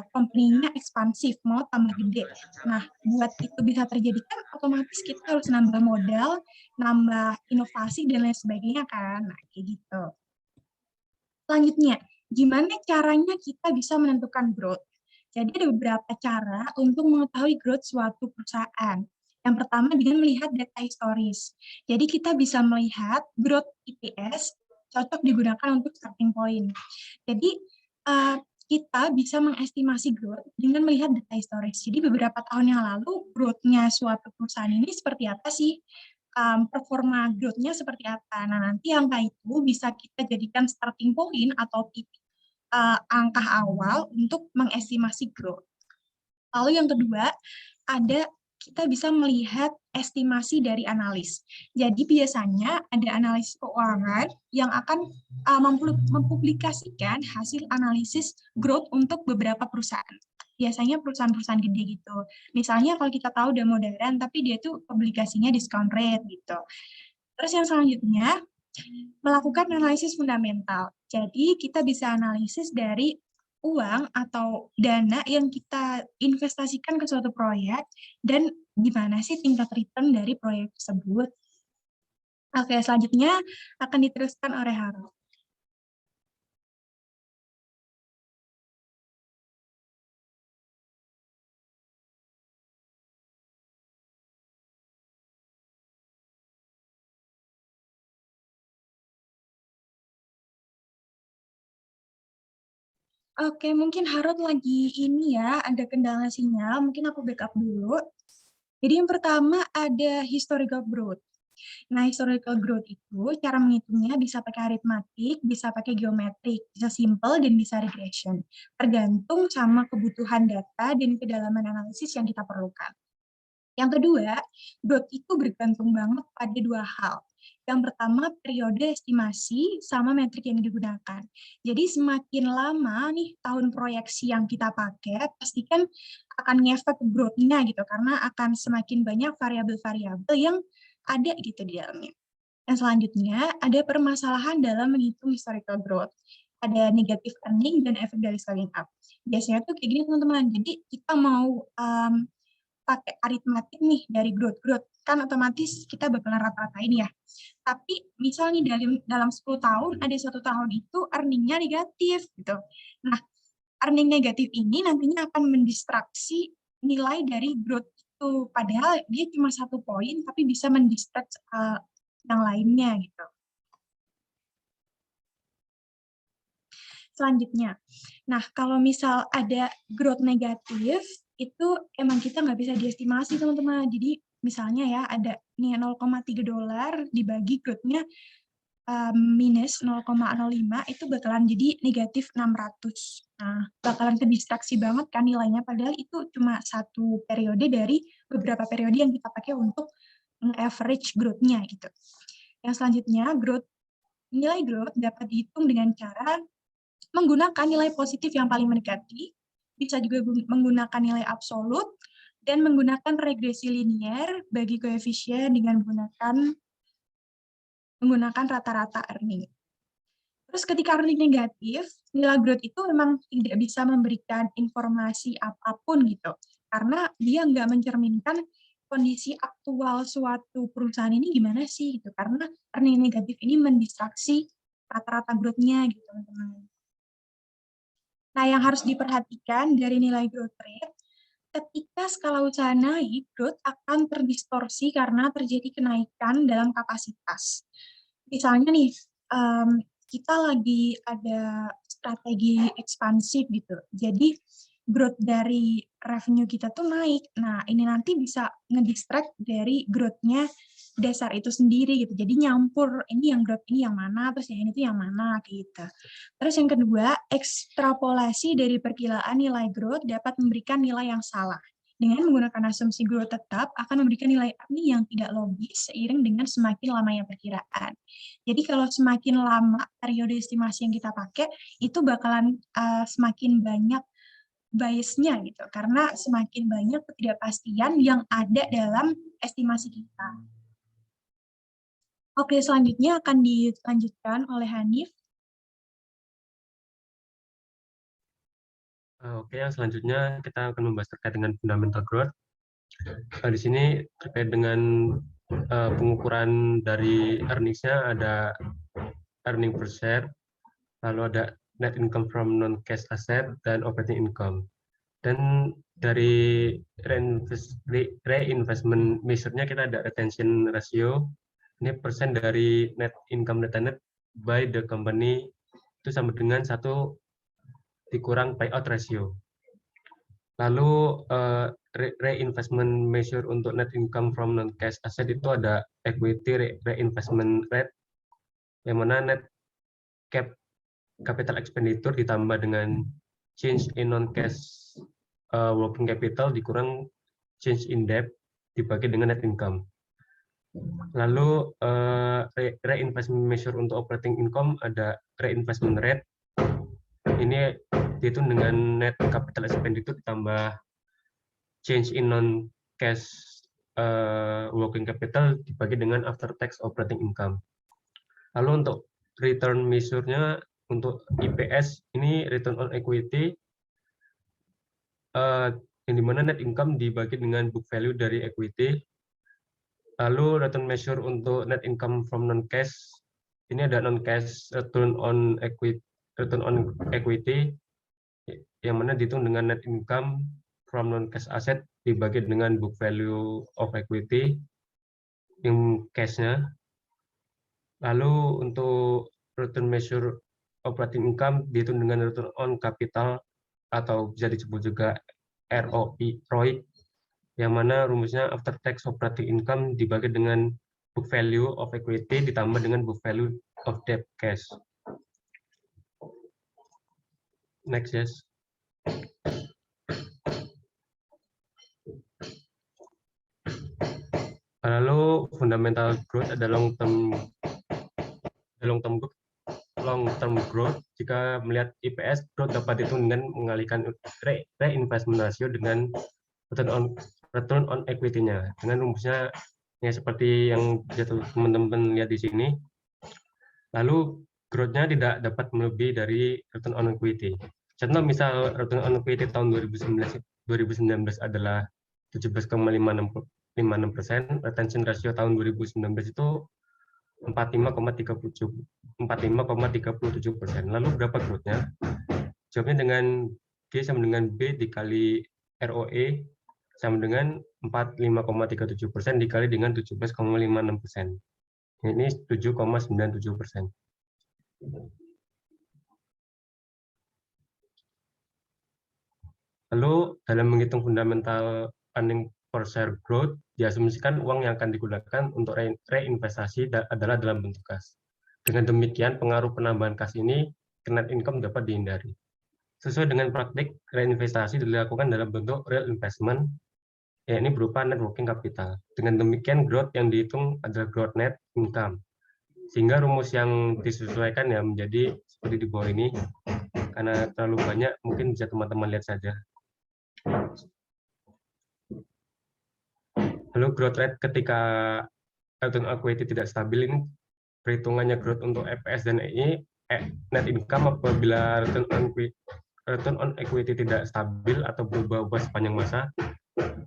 company-nya ekspansif, mau tambah gede. Nah, buat itu bisa terjadi kan otomatis kita harus nambah modal, nambah inovasi, dan lain sebagainya kan. Nah, kayak gitu. Selanjutnya, gimana caranya kita bisa menentukan growth? Jadi ada beberapa cara untuk mengetahui growth suatu perusahaan. Yang pertama dengan melihat data historis. Jadi kita bisa melihat growth EPS cocok digunakan untuk starting point. Jadi kita bisa mengestimasi growth dengan melihat data historis. Jadi beberapa tahun yang lalu growth-nya suatu perusahaan ini seperti apa sih? Performa growth-nya seperti apa. Nah, nanti angka itu bisa kita jadikan starting point atau angka awal untuk mengestimasi growth. Lalu yang kedua, kita bisa melihat estimasi dari analis. Jadi biasanya ada analis keuangan yang akan mempublikasikan hasil analisis growth untuk beberapa perusahaan. Biasanya perusahaan-perusahaan gede gitu. Misalnya kalau kita tahu udah modern, tapi dia tuh publikasinya discount rate gitu. Terus yang selanjutnya, melakukan analisis fundamental. Jadi kita bisa analisis dari uang atau dana yang kita investasikan ke suatu proyek dan gimana sih tingkat return dari proyek tersebut. Oke, selanjutnya akan diteruskan oleh Harold. Oke, mungkin Harold lagi ini ya, ada kendala sinyal, mungkin aku backup dulu. Jadi yang pertama ada historical growth. Nah, historical growth itu cara menghitungnya bisa pakai aritmatik, bisa pakai geometrik, bisa simple, dan bisa regression. Tergantung sama kebutuhan data dan kedalaman analisis yang kita perlukan. Yang kedua, growth itu bergantung banget pada dua hal. Yang pertama, periode estimasi sama metrik yang digunakan. Jadi semakin lama nih tahun proyeksi yang kita pakai, pastikan akan ngefek growth-nya gitu, karena akan semakin banyak variabel-variabel yang ada gitu di dalamnya. Yang selanjutnya, ada permasalahan dalam menghitung historical growth. Ada negative earning dan efek dari scaling up. Biasanya tuh kayak gini teman-teman, jadi kita mau pakai aritmatik nih dari growth, kan otomatis kita bakalan rata-ratain ya. Tapi misalnya dalam 10 tahun, ada 1 tahun itu earning-nya negatif gitu. Nah, earning negatif ini nantinya akan mendistraksi nilai dari growth itu. Padahal dia cuma 1 poin, tapi bisa mendistract yang lainnya gitu. Selanjutnya, nah kalau misal ada growth negatif, itu emang kita nggak bisa diestimasi teman-teman. Jadi misalnya ya ada nih $0,3 dibagi growth-nya minus 0,05 itu bakalan jadi negatif 600. Nah, bakalan kedistraksi banget kan nilainya, padahal itu cuma 1 periode dari beberapa periode yang kita pakai untuk average growth-nya gitu. Yang selanjutnya, nilai growth dapat dihitung dengan cara menggunakan nilai positif yang paling mendekati, bisa juga menggunakan nilai absolut, dan menggunakan regresi linier bagi koefisien dengan menggunakan rata-rata earning. Terus ketika earning negatif, nilai growth itu memang tidak bisa memberikan informasi apapun gitu, karena dia nggak mencerminkan kondisi aktual suatu perusahaan ini gimana sih gitu, karena earning negatif ini mendistraksi rata-rata growth-nya gitu teman-teman. Nah, yang harus diperhatikan dari nilai growth rate, ketika skala usaha naik, growth akan terdistorsi karena terjadi kenaikan dalam kapasitas. Misalnya nih, kita lagi ada strategi ekspansif gitu. Jadi, growth dari revenue kita tuh naik. Nah, ini nanti bisa ngedistract dari growth-nya dasar itu sendiri gitu. Jadi nyampur ini yang growth ini yang mana, terus yang ini tuh yang mana gitu. Terus yang kedua, ekstrapolasi dari perkiraan nilai growth dapat memberikan nilai yang salah. Dengan menggunakan asumsi growth tetap akan memberikan nilai ini yang tidak logis seiring dengan semakin lamanya perkiraan. Jadi kalau semakin lama periode estimasi yang kita pakai, itu bakalan semakin banyak bias-nya gitu, karena semakin banyak ketidakpastian yang ada dalam estimasi kita. Oke, selanjutnya akan dilanjutkan oleh Hanif. Oke, yang selanjutnya kita akan membahas terkait dengan fundamental growth. Di sini terkait dengan pengukuran dari earnings-nya ada earning per share, lalu ada net income from non-cash asset, dan operating income. Dan dari reinvestment measure-nya kita ada retention ratio, ini persen dari net income retained by the company, itu sama dengan 1 dikurang payout ratio. Lalu reinvestment measure untuk net income from non-cash asset itu ada equity reinvestment rate, yang mana net capital expenditure ditambah dengan change in non-cash working capital dikurang change in debt dibagi dengan net income. Lalu reinvestment measure untuk operating income ada reinvestment rate, ini dihitung dengan net capital expenditure ditambah change in non-cash working capital dibagi dengan after tax operating income. Lalu untuk return measure-nya untuk IPS ini return on equity, yang dimana net income dibagi dengan book value dari equity. Lalu return measure untuk net income from non-cash, ini ada non-cash return on equity, yang mana dihitung dengan net income from non-cash asset dibagi dengan book value of equity yang cash-nya. Lalu untuk return measure operating income dihitung dengan return on capital atau bisa disebut juga ROI, yang mana rumusnya after tax operating income dibagi dengan book value of equity ditambah dengan book value of debt cash. Next, yes. Lalu fundamental growth ada long term growth. Jika melihat IPS, growth dapat dihitung dengan mengalihkan reinvestment ratio dengan return on equity-nya. Dengan rumusnya ya seperti yang teman-teman lihat di sini. Lalu growth-nya tidak dapat melebihi dari return on equity. Contoh misal return on equity tahun 2019 adalah 17,56%, retention ratio tahun 2019 itu 45,37%. Lalu berapa growth-nya? Jawabnya dengan G sama dengan B dikali ROE sama dengan 45,37% dikali dengan 17,56%. Ini 7,97%. Lalu dalam menghitung fundamental earning per share growth, diasumsikan uang yang akan digunakan untuk reinvestasi adalah dalam bentuk kas. Dengan demikian, pengaruh penambahan kas ini ke net income dapat dihindari. Sesuai dengan praktik, reinvestasi dilakukan dalam bentuk real investment, yakni berupa net working capital. Dengan demikian, growth yang dihitung adalah growth net income. Sehingga rumus yang disesuaikan ya menjadi seperti di bawah ini. Karena terlalu banyak, mungkin bisa teman-teman lihat saja. Lalu growth rate ketika return on equity tidak stabil, ini perhitungannya growth untuk EPS dan EI, net income apabila return on equity tidak stabil atau berubah-ubah sepanjang masa,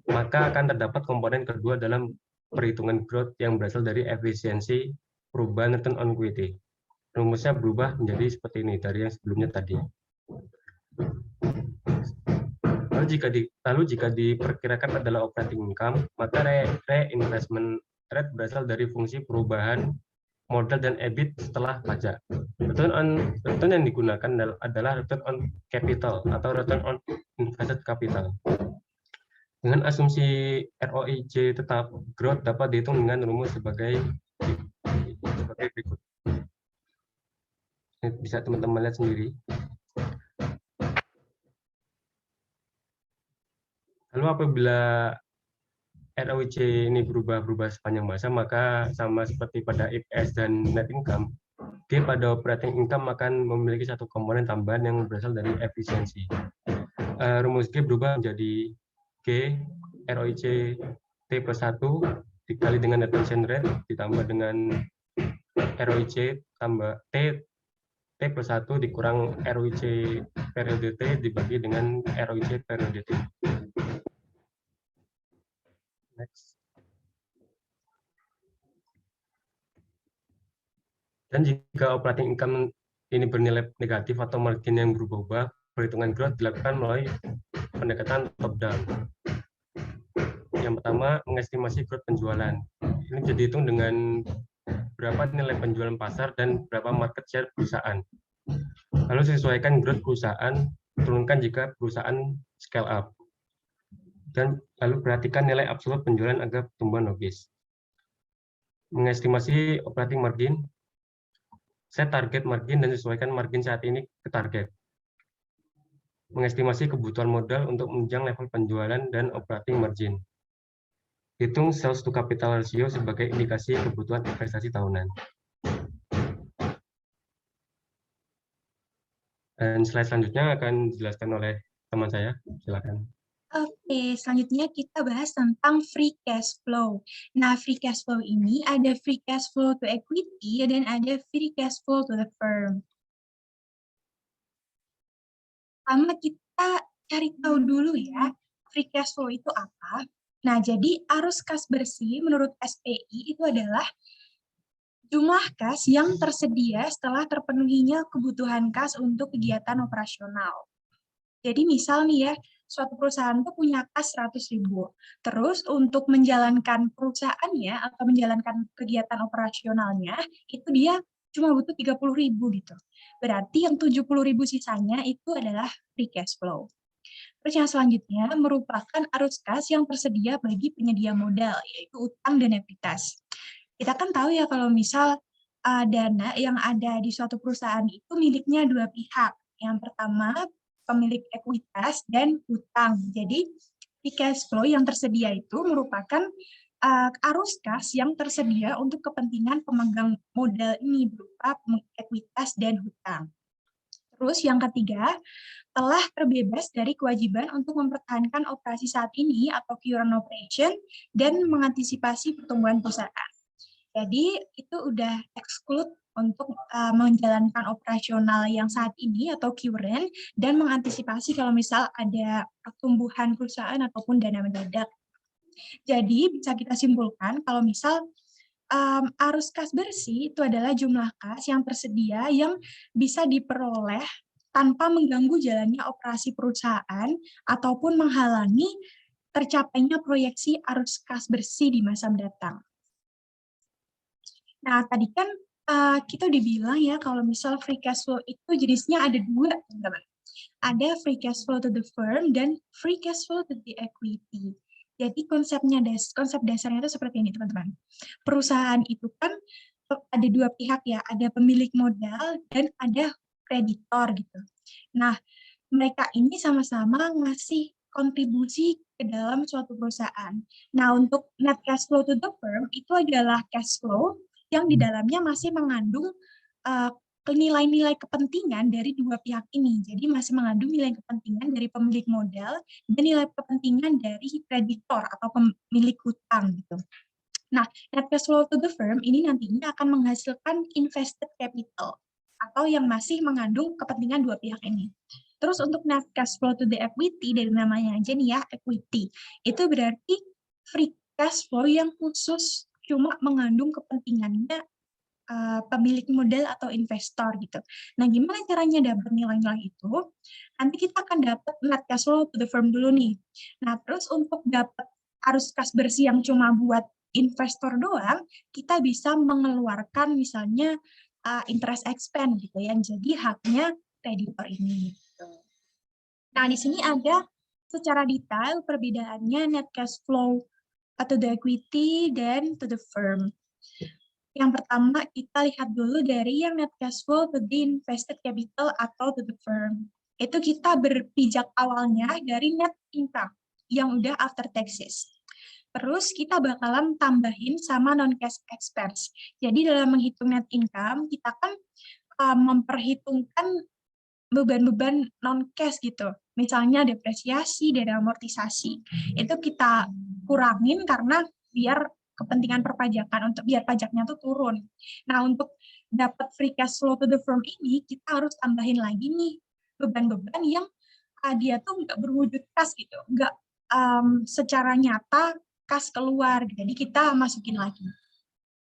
maka akan terdapat komponen kedua dalam perhitungan growth yang berasal dari efisiensi perubahan return on equity. Rumusnya berubah menjadi seperti ini dari yang sebelumnya tadi. Lalu jika diperkirakan adalah operating income, maka reinvestment rate berasal dari fungsi perubahan modal dan EBIT setelah pajak. Return yang digunakan adalah return on capital atau return on invested capital. Dengan asumsi ROIC tetap, growth dapat dihitung dengan rumus sebagai berikut. Ini bisa teman-teman lihat sendiri. Lalu apabila ROIC ini berubah sepanjang masa, maka sama seperti pada EPS dan net income, G pada operating income akan memiliki satu komponen tambahan yang berasal dari efisiensi. Rumus G berubah menjadi G ROIC T+1 dikali dengan retention rate ditambah dengan ROIC tambah T+1 dikurang ROIC periode T dibagi dengan ROIC periode T. Next. Dan jika operating income ini bernilai negatif atau margin yang berubah-ubah, perhitungan growth dilakukan melalui pendekatan top down. Yang pertama, mengestimasi growth penjualan. Ini bisa dihitung dengan berapa nilai penjualan pasar dan berapa market share perusahaan. Lalu sesuaikan growth perusahaan, turunkan jika perusahaan scale up. Dan lalu perhatikan nilai absolut penjualan agar pertumbuhan logis. Mengestimasi operating margin, set target margin dan sesuaikan margin saat ini ke target. Mengestimasi kebutuhan modal untuk menunjang level penjualan dan operating margin. Hitung sales to capital ratio sebagai indikasi kebutuhan investasi tahunan. Dan slide selanjutnya akan dijelaskan oleh teman saya. Silakan. Oke, selanjutnya kita bahas tentang free cash flow. Nah, free cash flow ini ada free cash flow to equity dan ada free cash flow to the firm. Pertama kita cari tahu dulu ya, free cash flow itu apa. Nah, jadi arus kas bersih menurut SPI itu adalah jumlah kas yang tersedia setelah terpenuhinya kebutuhan kas untuk kegiatan operasional. Jadi misal nih ya, suatu perusahaan itu punya kas 100.000. Terus untuk menjalankan perusahaannya atau menjalankan kegiatan operasionalnya, itu dia cuma butuh 30.000 gitu. Berarti yang 70.000 sisanya itu adalah free cash flow. Terus yang selanjutnya merupakan arus kas yang tersedia bagi penyedia modal, yaitu utang dan ekuitas. Kita kan tahu ya kalau misal dana yang ada di suatu perusahaan itu miliknya dua pihak. Yang pertama pemilik ekuitas dan hutang. Jadi free cash flow yang tersedia itu merupakan arus kas yang tersedia untuk kepentingan pemegang modal ini berupa ekuitas dan hutang. Terus yang ketiga, telah terbebas dari kewajiban untuk mempertahankan operasi saat ini atau current operation dan mengantisipasi pertumbuhan perusahaan. Jadi itu udah exclude untuk menjalankan operasional yang saat ini atau current dan mengantisipasi kalau misal ada pertumbuhan perusahaan ataupun dana mendadak. Jadi bisa kita simpulkan kalau misal arus kas bersih itu adalah jumlah kas yang tersedia yang bisa diperoleh tanpa mengganggu jalannya operasi perusahaan ataupun menghalangi tercapainya proyeksi arus kas bersih di masa mendatang. Nah, tadi kan kita udah bilang ya kalau misal free cash flow itu jenisnya ada dua, teman-teman. Ada free cash flow to the firm dan free cash flow to the equity. Jadi konsep dasarnya itu seperti ini, teman-teman. Perusahaan itu kan ada dua pihak ya, ada pemilik modal dan ada kreditor gitu. Nah, mereka ini sama-sama ngasih kontribusi ke dalam suatu perusahaan. Nah, untuk net cash flow to the firm itu adalah cash flow yang di dalamnya masih mengandung nilai-nilai kepentingan dari dua pihak ini. Jadi masih mengandung nilai kepentingan dari pemilik modal dan nilai kepentingan dari kreditor atau pemilik hutang gitu. Nah, net cash flow to the firm ini nantinya akan menghasilkan invested capital atau yang masih mengandung kepentingan dua pihak ini. Terus untuk net cash flow to the equity, dari namanya aja nih ya, equity, itu berarti free cash flow yang khusus cuma mengandung kepentingannya pemilik modal atau investor gitu. Nah, gimana caranya dapat nilai-nilai itu? Nanti kita akan dapat net cash flow to the firm dulu nih. Nah, terus untuk dapat arus kas bersih yang cuma buat investor doang, kita bisa mengeluarkan misalnya interest expense gitu ya, jadi haknya kreditor ini. Nah, di sini ada secara detail perbedaannya net cash flow to the equity dan to the firm. Yang pertama, kita lihat dulu dari yang net cash flow to the invested capital atau to the firm. Itu kita berpijak awalnya dari net income yang udah after taxes. Terus kita bakalan tambahin sama non-cash expense. Jadi dalam menghitung net income, kita kan memperhitungkan beban-beban non-cash gitu. Misalnya depresiasi dan amortisasi. Itu kita kurangin karena biar kepentingan perpajakan, untuk biar pajaknya tuh turun. Nah, untuk dapat free cash flow to the firm ini, kita harus tambahin lagi nih beban-beban yang dia tuh nggak berwujud kas gitu, nggak secara nyata kas keluar, jadi kita masukin lagi.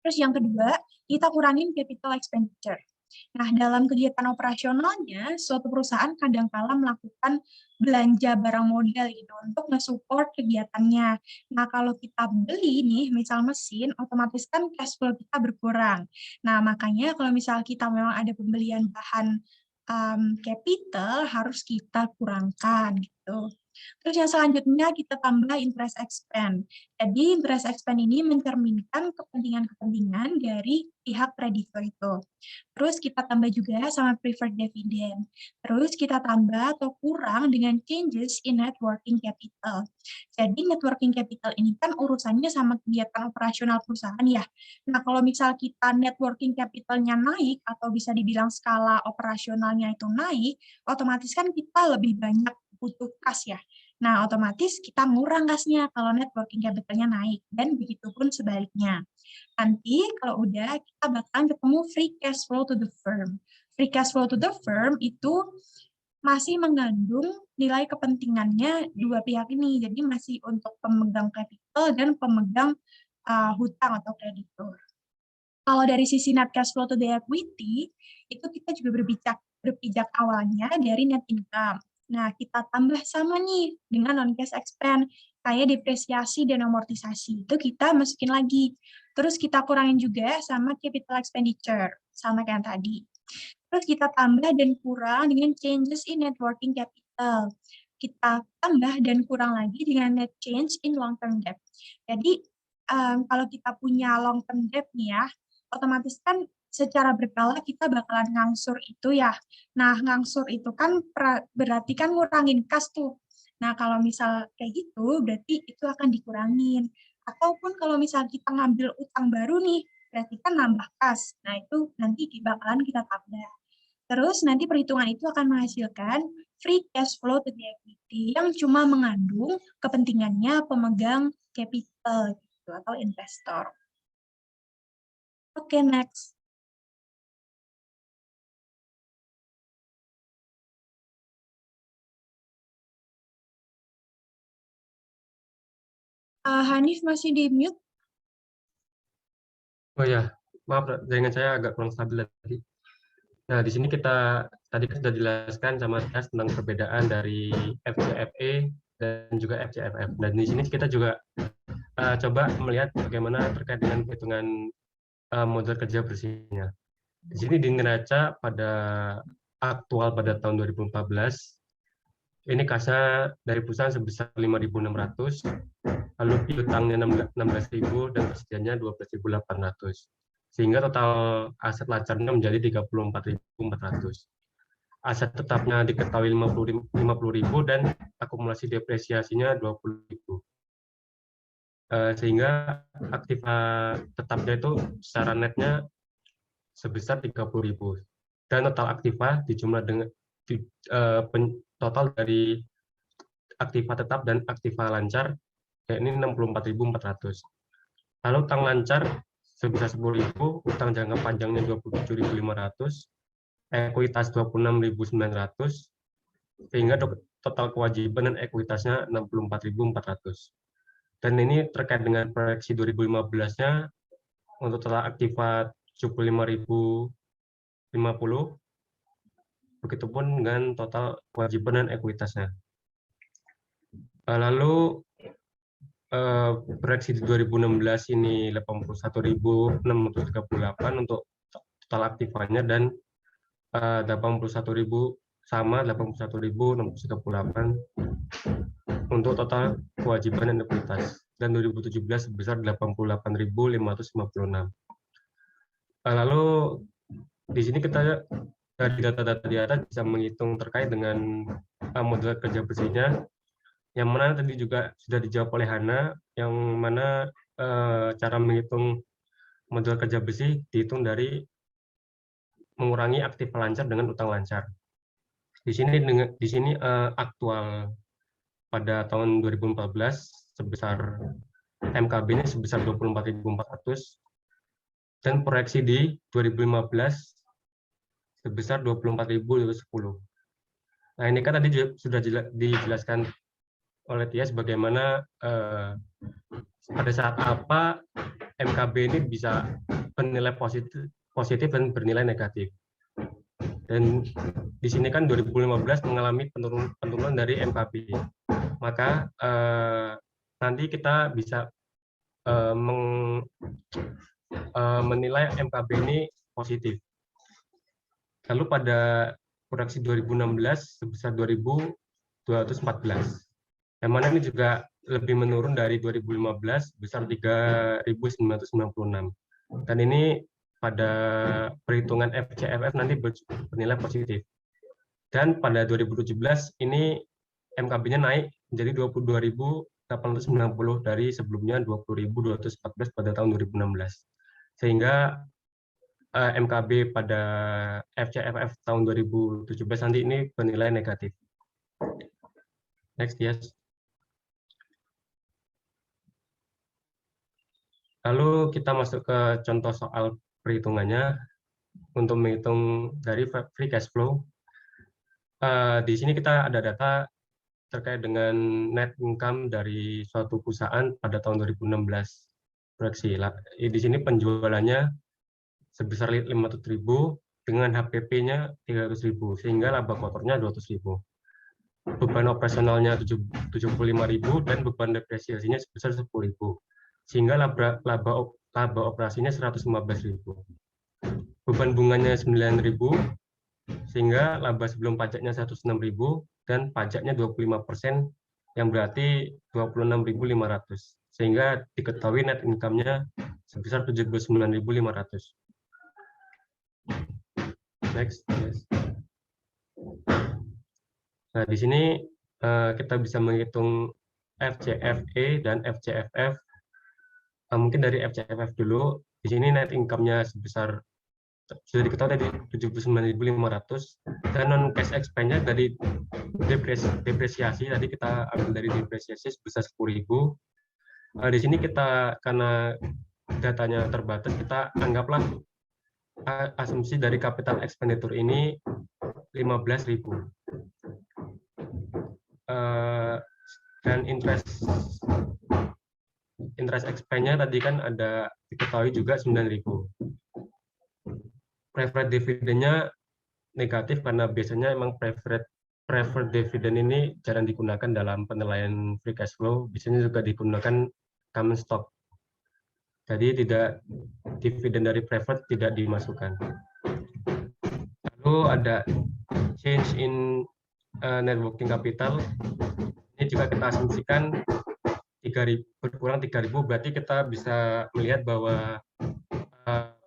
Terus yang kedua, kita kurangin capital expenditure. Nah, dalam kegiatan operasionalnya, suatu perusahaan kadang-kala melakukan belanja barang modal gitu untuk nge-support kegiatannya. Nah, kalau kita beli nih, misal mesin, otomatis kan cash flow kita berkurang. Nah, makanya kalau misal kita memang ada pembelian bahan capital, harus kita kurangkan gitu. Terus yang selanjutnya kita tambah interest expense. Jadi interest expense ini mencerminkan kepentingan-kepentingan dari pihak kreditor itu. Terus kita tambah juga sama preferred dividend. Terus kita tambah atau kurang dengan changes in net working capital. Jadi net working capital ini kan urusannya sama kegiatan operasional perusahaan ya. Nah, kalau misal kita net working capital-nya naik atau bisa dibilang skala operasionalnya itu naik, otomatis kan kita lebih banyak butuh kas ya. Nah, otomatis kita ngurang kasnya kalau net working capital-nya naik. Dan begitu pun sebaliknya. Nanti kalau udah, kita bakalan ketemu free cash flow to the firm. Free cash flow to the firm itu masih mengandung nilai kepentingannya dua pihak ini. Jadi masih untuk pemegang capital dan pemegang hutang atau kreditur. Kalau dari sisi net cash flow to the equity, itu kita juga berpijak awalnya dari net income. Nah, kita tambah sama nih dengan non-cash expense, kayak depresiasi dan amortisasi. Itu kita masukin lagi. Terus kita kurangin juga sama capital expenditure, sama kayak tadi. Terus kita tambah dan kurang dengan changes in net working capital. Kita tambah dan kurang lagi dengan net change in long-term debt. Jadi, kalau kita punya long-term debt nih ya, otomatis kan secara berkala kita bakalan ngangsur itu ya. Nah, ngangsur itu kan berarti kan ngurangin kas tuh. Nah, kalau misal kayak gitu, berarti itu akan dikurangin. Ataupun kalau misal kita ngambil utang baru nih, berarti kan nambah kas. Nah, itu nanti bakalan kita tambah. Terus nanti perhitungan itu akan menghasilkan free cash flow to the equity yang cuma mengandung kepentingannya pemegang capital gitu, atau investor. Oke, next. Hanif masih di mute? Oh ya, maaf, jaringan saya agak kurang stabil tadi. Nah, di sini kita tadi sudah dijelaskan sama Tias tentang perbedaan dari FCFE dan juga FCFF. Dan di sini kita juga coba melihat bagaimana terkait dengan perhitungan modal kerja bersihnya. Di sini di neraca pada aktual pada tahun 2014, ini kasnya dari perusahaan sebesar 5.600, lalu piutangnya 16.000 dan persediaannya 12.800. Sehingga total aset lacarnya menjadi 34.400. Aset tetapnya diketahui 50.000 dan akumulasi depresiasinya 20.000. Sehingga aktiva tetapnya itu secara netnya sebesar 30.000. Dan total aktiva dijumlah dengan total dari aktiva tetap dan aktiva lancar, yakni 64.400. Lalu utang lancar sebesar 10.000, utang jangka panjangnya 27.500, ekuitas 26.900, sehingga total kewajiban dan ekuitasnya 64.400. Dan ini terkait dengan proyeksi 2015-nya untuk total aktiva 75.050, begitupun dengan total kewajiban dan ekuitasnya. Lalu proyeksi di 2016 ini 81.638 untuk total aktifanya dan 81.000 sama 81.638 untuk total kewajiban dan ekuitas, dan 2017 sebesar 88.556. Lalu di sini kita dari data-data di atas bisa menghitung terkait dengan modal kerja bersihnya, yang mana tadi juga sudah dijawab oleh Hana, yang mana cara menghitung modal kerja bersih dihitung dari mengurangi aktif lancar dengan utang lancar. Di sini aktual pada tahun 2014 sebesar MKB-nya sebesar 24.400 dan proyeksi di 2015 sebesar 24.010. Nah, ini kan tadi sudah dijelaskan oleh Tias bagaimana pada saat apa MKB ini bisa bernilai positif dan bernilai negatif. Dan di sini kan 2015 mengalami penurunan dari MKB. Maka nanti kita bisa menilai MKB ini positif. Lalu pada proyeksi 2016 sebesar 2.214. Yang mana ini juga lebih menurun dari 2015 sebesar 3.996. Dan ini pada perhitungan FCFF nanti bernilai positif. Dan pada 2017 ini MKB-nya naik menjadi 22.890 dari sebelumnya 20.214 pada tahun 2016. Sehingga MKB pada FCFF tahun 2017 nanti ini bernilai negatif. Next, yes. Lalu kita masuk ke contoh soal perhitungannya untuk menghitung dari free cash flow. Di sini kita ada data terkait dengan net income dari suatu perusahaan pada tahun 2016 proyeksi. Di sini penjualannya sebesar 500.000 dengan HPP-nya 300.000 sehingga laba kotornya 200.000. Beban operasionalnya 75.000 dan beban depresiasinya sebesar 10.000 sehingga laba operasinya 115.000. Beban bunganya 9.000 sehingga laba sebelum pajaknya 106.000 dan pajaknya 25% yang berarti 26.500 sehingga diketahui net income-nya sebesar 79.500. Next, yes. Nah, di sini kita bisa menghitung FCFE dan FCFF. Mungkin dari FCFF dulu. Di sini net income-nya sebesar sudah diketahui tadi 79.500 dan non cash expense-nya dari depresiasi tadi kita ambil dari depresiasi sebesar 10.000. Di sini kita karena datanya terbatas kita anggaplah asumsi dari capital expenditure ini 15.000. Dan interest expense-nya tadi kan ada diketahui juga 9.000. Preferred dividend-nya negatif karena biasanya emang preferred dividend ini jarang digunakan dalam penilaian free cash flow, biasanya juga digunakan common stock. Jadi tidak dividen dari preferred tidak dimasukkan. Lalu ada change in net working capital. Ini juga kita asumsikan 3.000 berkurang 3.000, berarti kita bisa melihat bahwa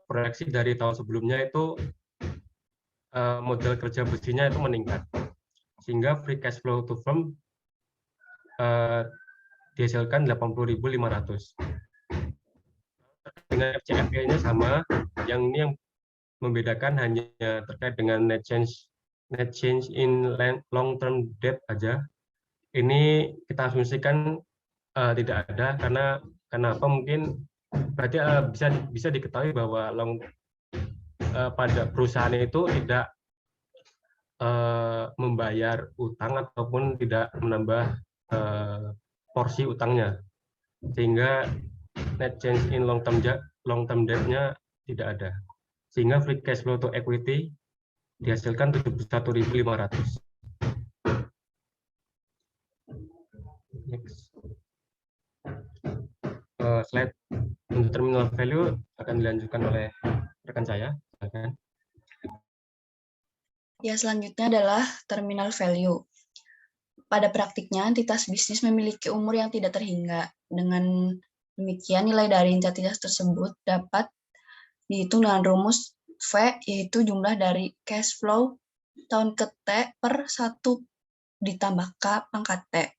proyeksi dari tahun sebelumnya itu modal kerja bersihnya itu meningkat, sehingga free cash flow to firm dihasilkan 80.500. Dengan FCFE-nya sama, yang ini yang membedakan hanya terkait dengan net change in long term debt aja. Ini kita asumsikan tidak ada karena kenapa mungkin berarti bisa diketahui bahwa pada perusahaan itu tidak membayar utang ataupun tidak menambah porsi utangnya, sehingga net change in long term debt-nya tidak ada, sehingga free cash flow to equity dihasilkan 71.500. Next. Slide untuk terminal value akan dilanjutkan oleh rekan saya. Ya, selanjutnya adalah terminal value. Pada praktiknya, entitas bisnis memiliki umur yang tidak terhingga. Dengan demikian, nilai dari entitas tersebut dapat dihitung dengan rumus V, yaitu jumlah dari cash flow tahun ke T per 1 ditambah K pangkat T.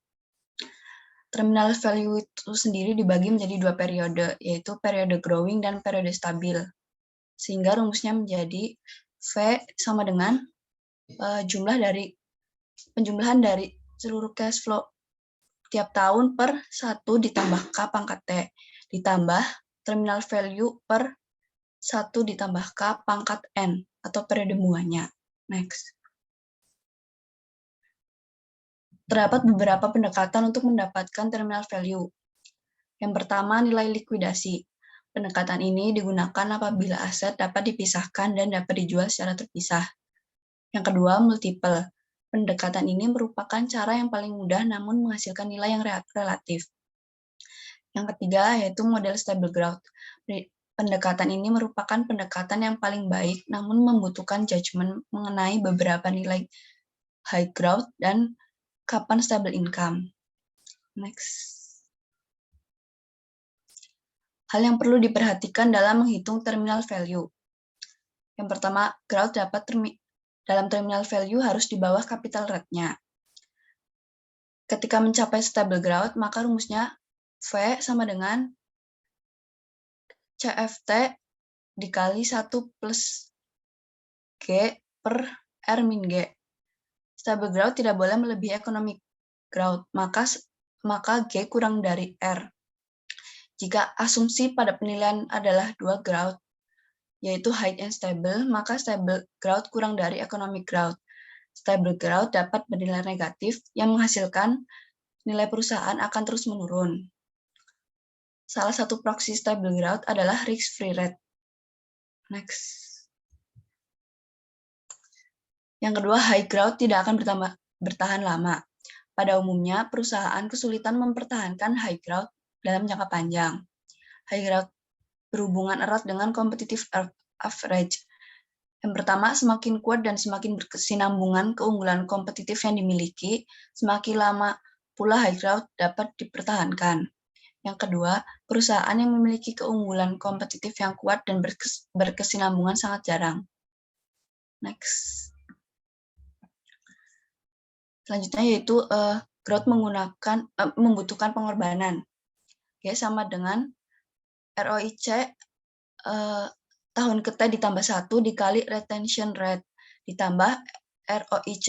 Terminal value itu sendiri dibagi menjadi 2 periode, yaitu periode growing dan periode stabil. Sehingga rumusnya menjadi V sama dengan penjumlahan dari seluruh cash flow tiap tahun per 1 ditambah K pangkat T, ditambah terminal value per 1 ditambah K pangkat N, atau periode bunganya. Next. Terdapat beberapa pendekatan untuk mendapatkan terminal value. Yang pertama, nilai likuidasi. Pendekatan ini digunakan apabila aset dapat dipisahkan dan dapat dijual secara terpisah. Yang kedua, multiple. Pendekatan ini merupakan cara yang paling mudah namun menghasilkan nilai yang relatif. Yang ketiga, yaitu model stable growth. Pendekatan ini merupakan pendekatan yang paling baik namun membutuhkan judgement mengenai beberapa nilai high growth dan kapan stable income. Next. Hal yang perlu diperhatikan dalam menghitung terminal value. Yang pertama, growth dalam terminal value harus di bawah capital rate-nya. Ketika mencapai stable growth, maka rumusnya V sama dengan CFT dikali 1 plus G per R min G. Stable growth tidak boleh melebihi economic growth, maka G kurang dari R. Jika asumsi pada penilaian adalah 2 growth, yaitu height and stable, maka stable growth kurang dari economic growth. Stable growth dapat bernilai negatif yang menghasilkan nilai perusahaan akan terus menurun. Salah satu proksi stable growth adalah risk-free rate. Next. Yang kedua, high growth tidak akan bertahan lama. Pada umumnya, perusahaan kesulitan mempertahankan high growth dalam jangka panjang. High growth berhubungan erat dengan competitive average. Yang pertama, semakin kuat dan semakin berkesinambungan keunggulan kompetitif yang dimiliki, semakin lama pula high growth dapat dipertahankan. Yang kedua, perusahaan yang memiliki keunggulan kompetitif yang kuat dan berkesinambungan sangat jarang. Next. Selanjutnya yaitu growth membutuhkan pengorbanan. Oke, sama dengan ROIC tahun ke T ditambah 1 dikali retention rate ditambah ROIC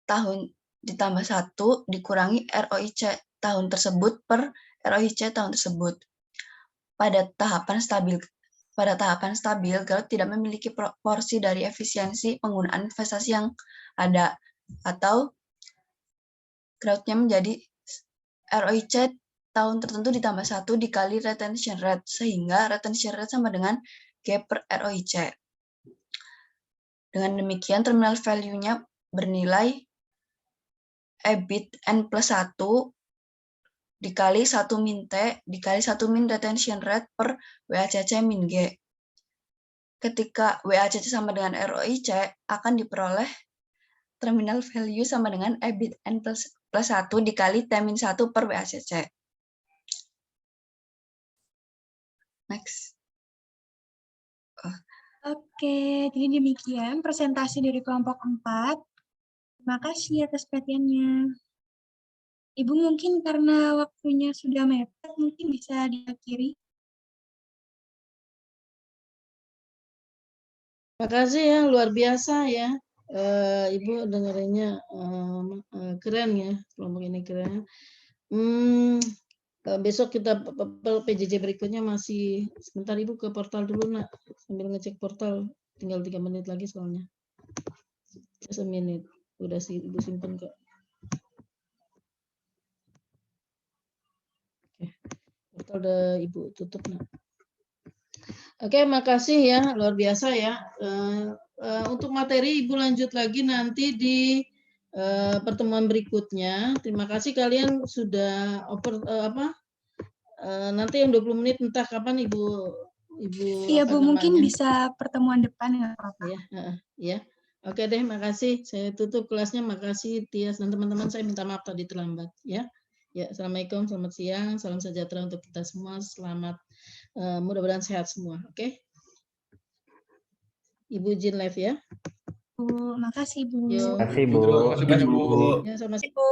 tahun ditambah 1 dikurangi ROIC tahun tersebut per ROIC tahun tersebut. Pada tahapan stabil, growth tidak memiliki proporsi dari efisiensi penggunaan investasi yang ada, atau growth-nya menjadi ROIC tahun tertentu ditambah 1 dikali retention rate, sehingga retention rate sama dengan G per ROIC. Dengan demikian, terminal value-nya bernilai EBIT N plus 1 dikali 1 min T dikali 1 min retention rate per WACC min G. Ketika WACC sama dengan ROIC, akan diperoleh terminal value sama dengan EBIT N plus 1 dikali T min 1 per WACC. Next. Oke, jadi demikian presentasi dari kelompok 4. Terima kasih atas perhatiannya. Ibu mungkin karena waktunya sudah mepet, mungkin bisa diakhiri. Terima kasih ya, luar biasa ya. Ibu dengerinnya keren ya, kelompok ini keren. Besok kita PJJ berikutnya masih sebentar Ibu ke portal dulu nak, sambil ngecek portal, tinggal 3 menit lagi soalnya. Just a minute, udah sih Ibu simpen kok. Oke, portal udah Ibu tutup nak. Oke, makasih ya, luar biasa ya. Untuk materi Ibu lanjut lagi nanti di pertemuan berikutnya. Terima kasih kalian sudah nanti yang 20 menit entah kapan Ibu Ibu. Iya apa Bu, mungkin namanya? bisa pertemuan depan nggak apa-apa. Ya, ya. Oke deh, makasih. Saya tutup kelasnya. Makasih Tias dan teman-teman. Saya minta maaf tadi terlambat. Ya, ya. Assalamualaikum, selamat siang, salam sejahtera untuk kita semua. Selamat, mudah-mudahan sehat semua. Oke. Ibu izin live ya. Bu, makasih Bu. Yo. Terima kasih, Bu. Ya, sama. Ibu.